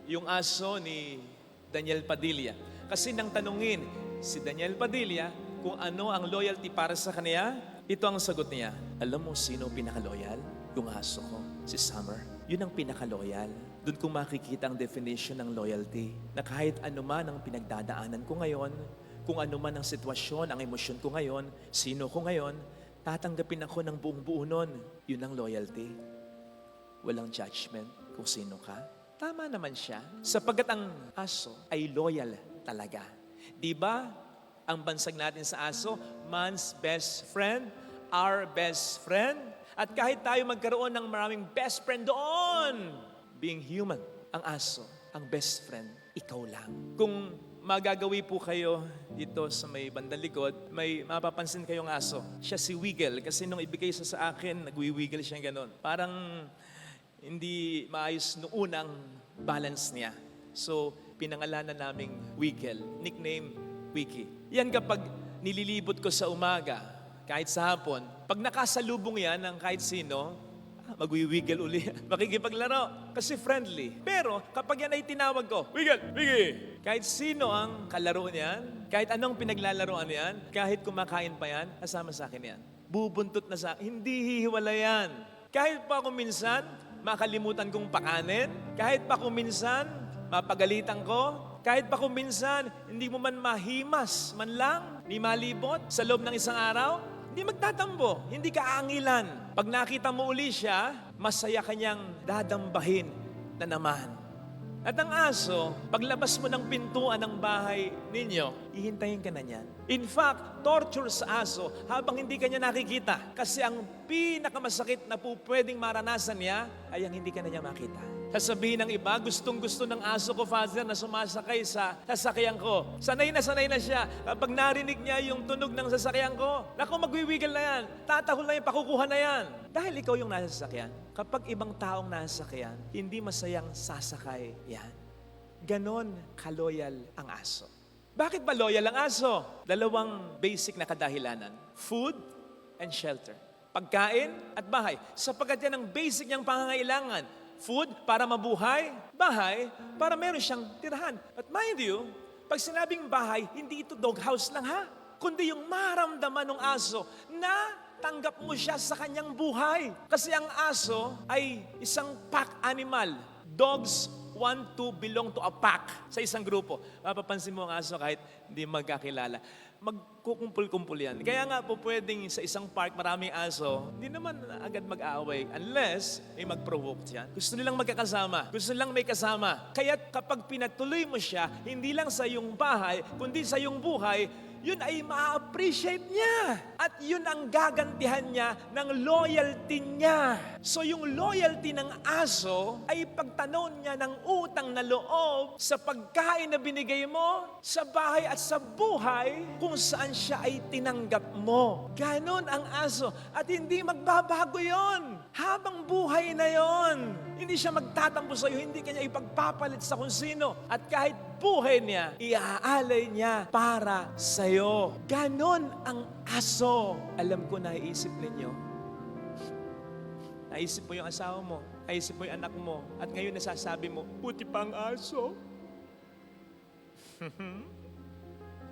yung aso ni Daniel Padilla. Kasi nang tanungin si Daniel Padilla kung ano ang loyalty para sa kanya, ito ang sagot niya. Alam mo sino pinaka-loyal? Yung aso ko, si Summer. Yun ang pinaka-loyal. Doon kung makikita ang definition ng loyalty, na kahit anuman ang pinagdadaanan ko ngayon, kung anuman ang sitwasyon, ang emosyon ko ngayon, sino ko ngayon, tatanggapin ako ng buong buo nun. Yun ang loyalty. Walang judgment kung sino ka. Tama naman siya. Sapagkat ang aso ay loyal talaga. Di ba? Ang bansag natin sa aso, man's best friend, our best friend. At kahit tayo magkaroon ng maraming best friend doon, being human, ang aso, ang best friend, ikaw lang. Kung magagawi po kayo dito sa may bandang likod, may mapapansin kayong aso. Siya si Wiggle, kasi nung ibigay siya sa akin, nagwi-wiggle siya ganon. Parang hindi maayos noong unang balance niya. So, pinangalanan naming Wiggle, nickname Wiki. Yan kapag nililibot ko sa umaga, kahit sa hapon, pag nakasalubong yan ng kahit sino, magwiwiggle uli. Makikipaglaro. Kasi friendly. Pero kapag yan ay tinawag ko, wiggle, wiggle. Kahit sino ang kalaro niyan, kahit anong pinaglalaroan niyan, kahit kumakain pa yan, kasama sa akin yan. Bubuntot na sa akin. Hindi hihiwala yan. Kahit pa kung minsan, makalimutan kong pakanin. Kahit pa kung minsan, mapagalitan ko. Kahit pa kung minsan, hindi mo man mahimas, man lang, ni malibot sa loob ng isang araw, hindi magtatambo, hindi ka aangilan. Pag nakita mo uli siya, masaya kanyang dadambahin na naman. At ang aso, paglabas mo ng pintuan ng bahay ninyo, ihintayin ka na niyan. In fact, torture sa aso habang hindi ka niya nakikita. Kasi ang pinakamasakit na po pwedeng maranasan niya ay ang hindi ka na niya makita. Sasabihin ng iba, gustong-gusto ng aso ko, Father, na sumasakay sa sasakyan ko. Sanay na siya. Kapag narinig niya yung tunog ng sasakyan ko, naku, magwiwigil na yan. Tatahol na yan, pakukuha na yan. Dahil ikaw yung nasa sasakyan. Kapag ibang taong nasa sasakyan, hindi masayang sasakay yan. Ganon kaloyal ang aso. Bakit ba loyal ang aso? Dalawang basic na kadahilanan. Food and shelter. Pagkain at bahay. Sapagkat yan ang basic niyang pangangailangan. Food para mabuhay, bahay para meron siyang tirahan. At mind you, pag sinabing bahay, hindi ito doghouse lang ha, kundi yung maramdaman ng aso na tanggap mo siya sa kanyang buhay. Kasi ang aso ay isang pack animal. Dogs want to belong to a pack sa isang grupo. Mapapansin mo ang aso kahit hindi magkakilala. Magkukumpul-kumpul yan. Kaya nga po pwedeng sa isang park maraming aso, hindi naman agad mag-aaway unless may mag-provoke yan. Gusto nilang magkakasama. Gusto nilang may kasama. Kaya kapag pinatuloy mo siya, hindi lang sa iyong bahay, kundi sa iyong buhay, yun ay ma-appreciate niya. At yun ang gagantihan niya ng loyalty niya. So yung loyalty ng aso ay pagtanaw niya ng utang na loob sa pagkain na binigay mo, sa bahay at sa buhay kung saan siya ay tinanggap mo. Ganon ang aso. At hindi magbabago yon. Habang buhay na yon. Hindi siya magtatampo sa iyo, hindi kanya ipagpapalit sa kung sino. At kahit buhay niya, iaalay niya para sa iyo. Ganon ang aso. Alam ko, naiisip ninyo. Naisip mo yung asawa mo. Naisip mo yung anak mo. At ngayon nasasabi mo, buti pa ang aso.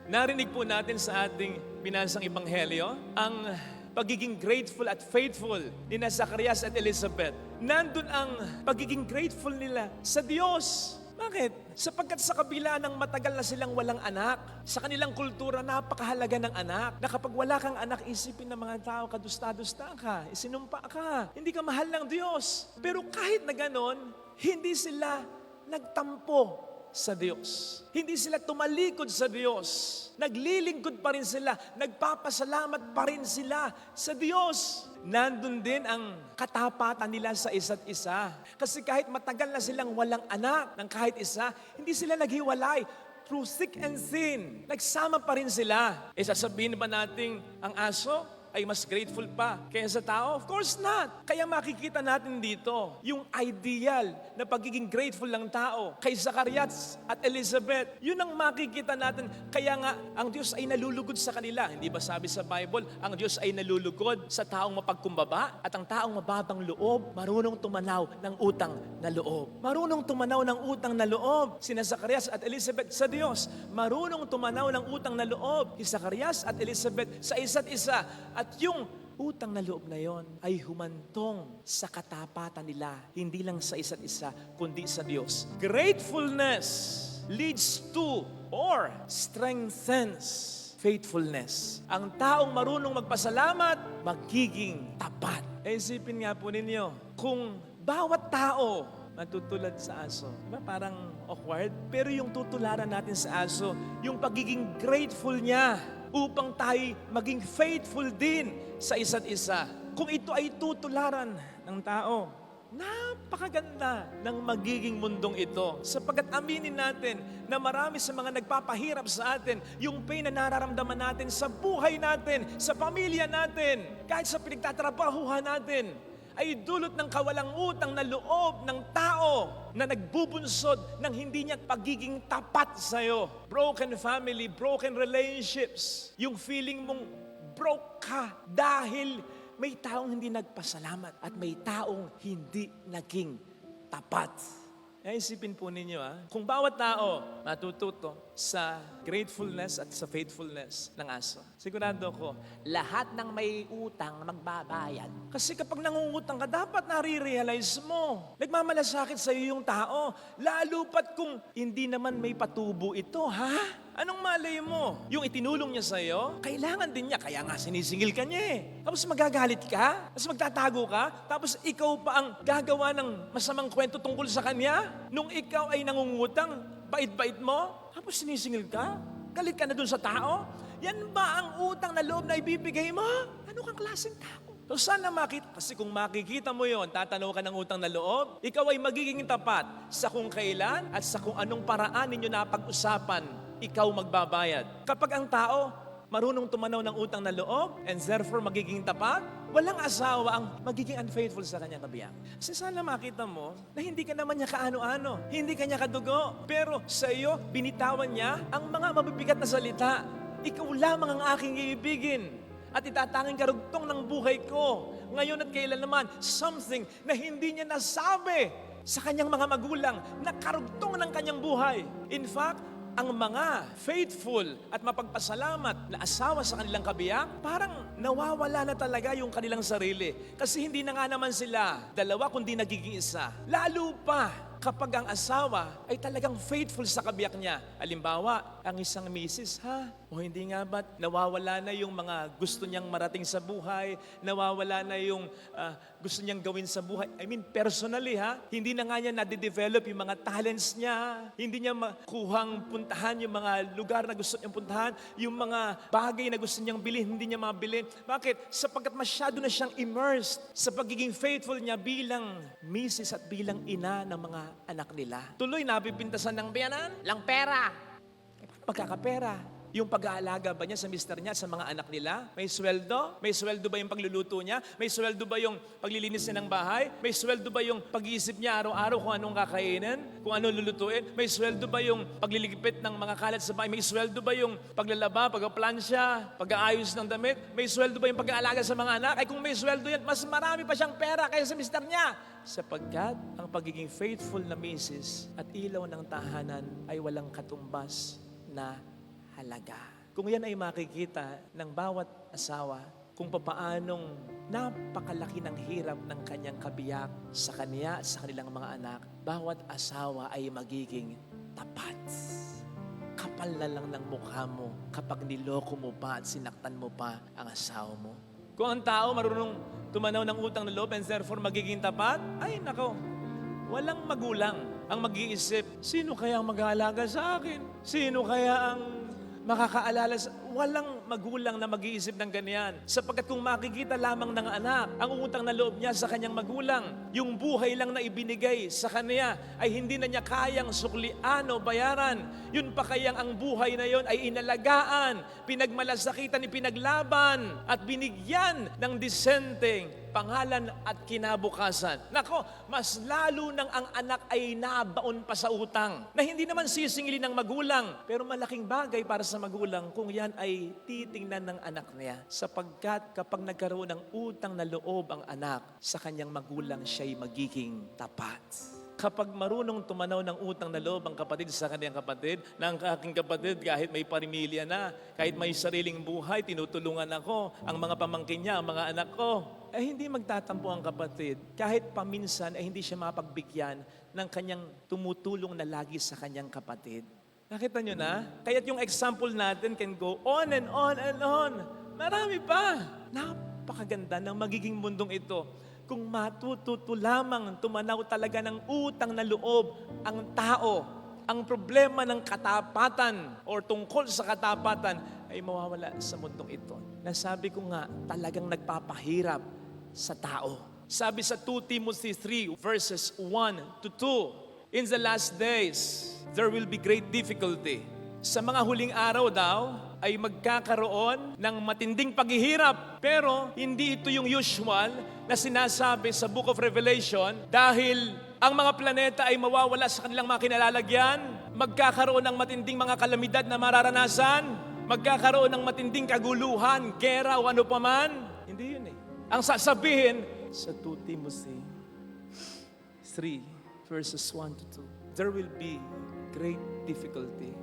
Narinig po natin sa ating binasang ebanghelyo, ang pagiging grateful at faithful ni na Zacarias at Elizabeth. Nandun ang pagiging grateful nila sa Diyos. Bakit? Sapagkat sa kabila ng matagal na silang walang anak, sa kanilang kultura, napakahalaga ng anak. Na kapag wala kang anak, isipin ng mga tao, kadusta-dusta ka, isinumpa ka, hindi ka mahal ng Diyos. Pero kahit na ganon, hindi sila nagtampo sa Diyos. Hindi sila tumalikod sa Diyos. Naglilingkod pa rin sila. Nagpapasalamat pa rin sila sa Diyos. Nandun din ang katapatan nila sa isa't isa. Kasi kahit matagal na silang walang anak ng kahit isa, hindi sila naghiwalay. Through thick and thin, nagsama pa rin sila. Sasabihin ba natin ang aso ay mas grateful pa kaysa sa tao? Of course not. Kaya makikita natin dito yung ideal na pagiging grateful ng tao kay Zacarias at Elizabeth. Yun ang makikita natin. Kaya nga, ang Diyos ay nalulugod sa kanila. Hindi ba sabi sa Bible, ang Diyos ay nalulugod sa taong mapagkumbaba at ang taong mababang loob, marunong tumanaw ng utang na loob. Marunong tumanaw ng utang na loob. Sina Zacarias at Elizabeth sa Diyos. Marunong tumanaw ng utang na loob. Si Zacarias at Elizabeth sa isa't isa. At yung utang na loob na yon ay humantong sa katapatan nila, hindi lang sa isa't isa, kundi sa Diyos. Gratefulness leads to or strengthens faithfulness. Ang taong marunong magpasalamat, magiging tapat. Isipin nga po ninyo, kung bawat tao matutulad sa aso. Diba? Parang awkward. Pero yung tutularan natin sa aso, yung pagiging grateful niya upang tayo maging faithful din sa isa't isa. Kung ito ay tutularan ng tao, napakaganda ng magiging mundong ito. Sapagkat aminin natin na marami sa mga nagpapahirap sa atin, yung pain na nararamdaman natin sa buhay natin, sa pamilya natin, kahit sa pinagtatrabahuhan natin, ay dulot ng kawalang utang na loob ng tao na nagbubunsod ng hindi niya pagiging tapat sa'yo. Broken family, broken relationships. Yung feeling mong broke ka dahil may taong hindi nagpasalamat at may taong hindi naging tapat. Isipin po ninyo kung bawat tao matututo sa gratefulness at sa faithfulness ng aso, sigurado ko, lahat ng may utang magbabayad. Kasi kapag nangungutang ka, dapat nare-realize mo, nagmamalasakit sa iyo yung tao, lalo pat kung hindi naman may patubo ito, Anong malay mo? Yung itinulong niya sa'yo, kailangan din niya. Kaya nga sinisingil ka niya Tapos magagalit ka, tapos magtatago ka, tapos ikaw pa ang gagawa ng masamang kwento tungkol sa kanya. Nung ikaw ay nangungutang, bait-bait mo, tapos sinisingil ka, galit ka na dun sa tao. Yan ba ang utang na loob na ibibigay mo? Ano kang klaseng tao? So sana makita, kasi kung makikita mo yon, tatanaw ka ng utang na loob, ikaw ay magiging tapat sa kung kailan at sa kung anong paraan ninyo napag-usapan, ikaw magbabayad. Kapag ang tao marunong tumanaw ng utang na loob and therefore magiging tapat, walang asawa ang magiging unfaithful sa kanyang kabiyak. Kasi sana makita mo na hindi ka naman niya kaano-ano, hindi ka niya kadugo, pero sa iyo, binitawan niya ang mga mabibigat na salita. Ikaw lamang ang aking iibigin at itatanging karugtong ng buhay ko. Ngayon at kailan naman, something na hindi niya nasabi sa kanyang mga magulang na karugtong ng kanyang buhay. In fact, ang mga faithful at mapagpasalamat na asawa sa kanilang kabiyak, parang nawawala na talaga yung kanilang sarili. Kasi hindi na nga naman sila dalawa kundi nagiging isa. Lalo pa kapag ang asawa ay talagang faithful sa kabiyak niya. Halimbawa, ang isang misis, o hindi nga ba't nawawala na yung mga gusto niyang marating sa buhay, nawawala na yung gusto niyang gawin sa buhay. I mean, personally hindi na nga niya nade-develop yung mga talents niya, hindi niya makuhang puntahan yung mga lugar na gusto niyang puntahan, yung mga bagay na gusto niyang bilhin, hindi niya mabilin. Bakit? Sapagkat masyado na siyang immersed sa pagiging faithful niya bilang misis at bilang ina ng mga anak nila. Tuloy, napipintasan ng biyanan, lang pera. Magkakapera. Yung pag-aalaga ba niya sa mister niya, sa mga anak nila? May sweldo? May sweldo ba yung pagluluto niya? May sweldo ba yung paglilinis niya ng bahay? May sweldo ba yung pag-iisip niya araw-araw kung anong kakainin? Kung anong lulutuin? May sweldo ba yung pagliligpit ng mga kalat sa bahay? May sweldo ba yung paglalaba, pag-plansya, pag-aayos ng damit? May sweldo ba yung pag-aalaga sa mga anak? Ay kung may sweldo yan, mas marami pa siyang pera kaysa sa mister niya. Sapagkat ang pagiging faithful na misis at ilaw ng tahanan ay walang katumbas na halaga. Kung yan ay makikita ng bawat asawa, kung papaanong napakalaki ng hirap ng kanyang kabiyak sa kanya at sa kanilang mga anak, bawat asawa ay magiging tapat. Kapal na lang ng mukha mo kapag niloko mo pa at sinaktan mo pa ang asawa mo. Kung ang tao marunong tumanaw ng utang na loob and therefore magiging tapat, ay nako, walang magulang ang mag-iisip, sino kaya ang mag-aalaga sa akin? Sino kaya ang makakaalala? Walang magulang na mag-iisip ng ganyan. Sapagkat kung makikita lamang ng anak ang utang na loob niya sa kanyang magulang, yung buhay lang na ibinigay sa kanya ay hindi na niya kayang suklian o bayaran. Yun pa kayang ang buhay na yon ay inalagaan, pinagmalasakitan, ipinaglaban at binigyan ng disenteng pangalan at kinabukasan. Nako, mas lalo nang ang anak ay nabaon pa sa utang na hindi naman sisingilin ng magulang, pero malaking bagay para sa magulang kung yan ay titingnan ng anak niya. Sapagkat kapag nagkaroon ng utang na loob ang anak sa kanyang magulang, siya'y magiging tapat. Kapag marunong tumanaw ng utang na loob ang kapatid sa kanyang kapatid, na ang aking kapatid kahit may parimilya na, kahit may sariling buhay, tinutulungan ako, ang mga pamangkin niya, ang mga anak ko, hindi magtatampo ang kapatid. Kahit paminsan ay hindi siya mapagbigyan ng kanyang tumutulong na lagi sa kanyang kapatid. Nakita nyo na? Kaya't yung example natin can go on and on and on. Marami pa. Napakaganda ng magiging mundong ito kung matututo lamang tumanaw talaga ng utang na loob ang tao. Ang problema ng katapatan or tungkol sa katapatan ay mawawala sa mundong ito. Nasabi ko nga, talagang nagpapahirap sa tao. Sabi sa 2 Timothy 3 verses 1 to 2, in the last days, there will be great difficulty. Sa mga huling araw daw, ay magkakaroon ng matinding paghihirap. Pero hindi ito yung usual na sinasabi sa Book of Revelation dahil ang mga planeta ay mawawala sa kanilang mga kinalalagyan, magkakaroon ng matinding mga kalamidad na mararanasan, magkakaroon ng matinding kaguluhan, gera o ano paman. Hindi yun Ang sasabihin sa 2 Timothy 3 verses 1 to 2, there will be great difficulty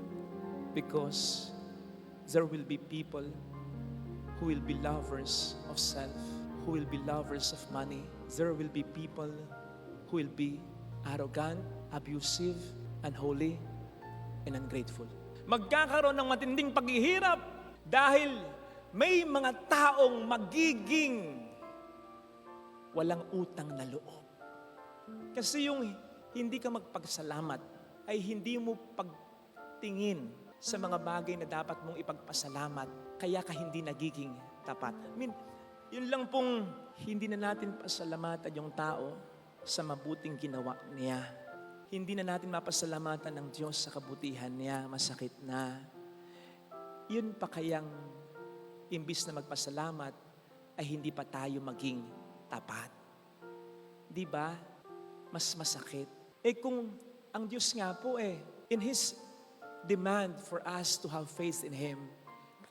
because there will be people who will be lovers of self, who will be lovers of money. There will be people who will be arrogant, abusive, unholy, and ungrateful. Magkakaroon ng matinding paghihirap dahil may mga taong magiging walang utang na loob. Kasi yung hindi ka magpagsalamat ay hindi mo pagtingin sa mga bagay na dapat mong ipagpasalamat, kaya ka hindi nagiging tapat. Yun lang pong hindi na natin pasalamatan yung tao sa mabuting ginawa niya. Hindi na natin mapasalamatan ng Diyos sa kabutihan niya, masakit na. Yun pa kayang imbis na magpasalamat ay hindi pa tayo maging tapat. Di ba? Mas masakit. Kung ang Diyos nga po in His demand for us to have faith in Him,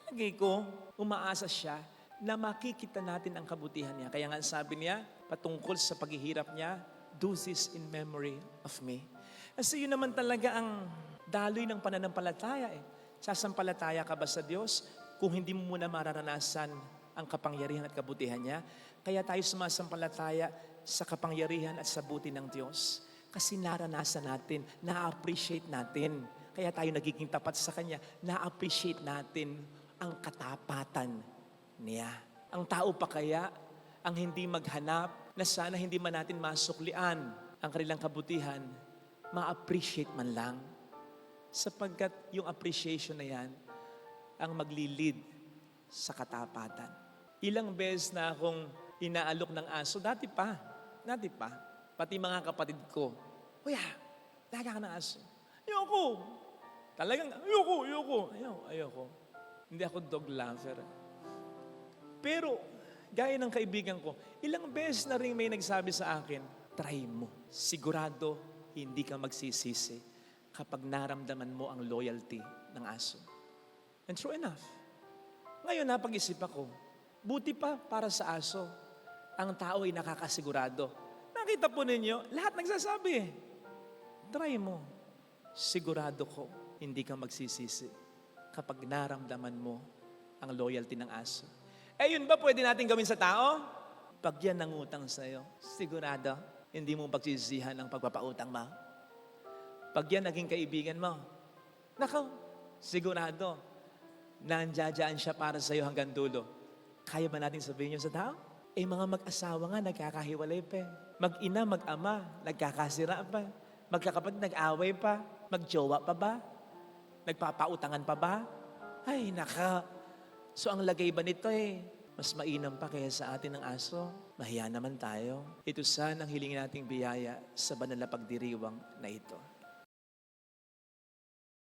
palagay ko, umaasa siya na makikita natin ang kabutihan niya. Kaya nga sabi niya, patungkol sa paghihirap niya, do this in memory of me. Kasi yun naman talaga ang daloy ng pananampalataya. Sasampalataya ka ba sa Diyos kung hindi mo muna mararanasan ang kapangyarihan at kabutihan niya? Kaya tayo sumasampalataya sa kapangyarihan at sa buti ng Diyos. Kasi naranasan natin, na-appreciate natin. Kaya tayo nagiging tapat sa Kanya, na-appreciate natin ang katapatan niya. Ang tao pa kaya ang hindi maghanap na sana hindi man natin masuklian ang kanilang kabutihan, ma-appreciate man lang. Sapagkat yung appreciation na yan ang maglilid sa katapatan. Ilang beses na akong inaalok ng aso, dati pa, pati mga kapatid ko, Kuya, daga ka ng aso. Ayoko. Talagang, ayoko. Hindi ako dog lover. Pero, gaya ng kaibigan ko, ilang beses na rin may nagsabi sa akin, try mo. Sigurado, hindi ka magsisisi kapag naramdaman mo ang loyalty ng aso. And true enough. Ngayon, napag-isip ako, buti pa para sa aso, ang tao ay nakakasigurado. Nakita po ninyo, lahat nagsasabi, try mo. Sigurado ko, hindi ka magsisisi kapag naramdaman mo ang loyalty ng aso. Yun ba pwede natin gawin sa tao? Pag yan nangutang sa'yo, sigurado, hindi mo pagsisisihan ang pagpapautang mo. Pag yan naging kaibigan mo, nako, sigurado, nandiyan siya para sa'yo hanggang dulo. Kaya ba natin sabihin yun sa tao? Mga mag-asawa nga, nagkakahiwalay pa. Mag-ina, mag-ama, nagkakasira pa. Magkakapatid, nag-away pa. Magjowa pa ba? Nagpapautangan pa ba? Ay, naka. So ang lagay ba nito mas mainam pa kaya sa atin ng aso? Mahiya naman tayo. Ito sana ang hilingin nating biyaya sa banal na pagdiriwang na ito.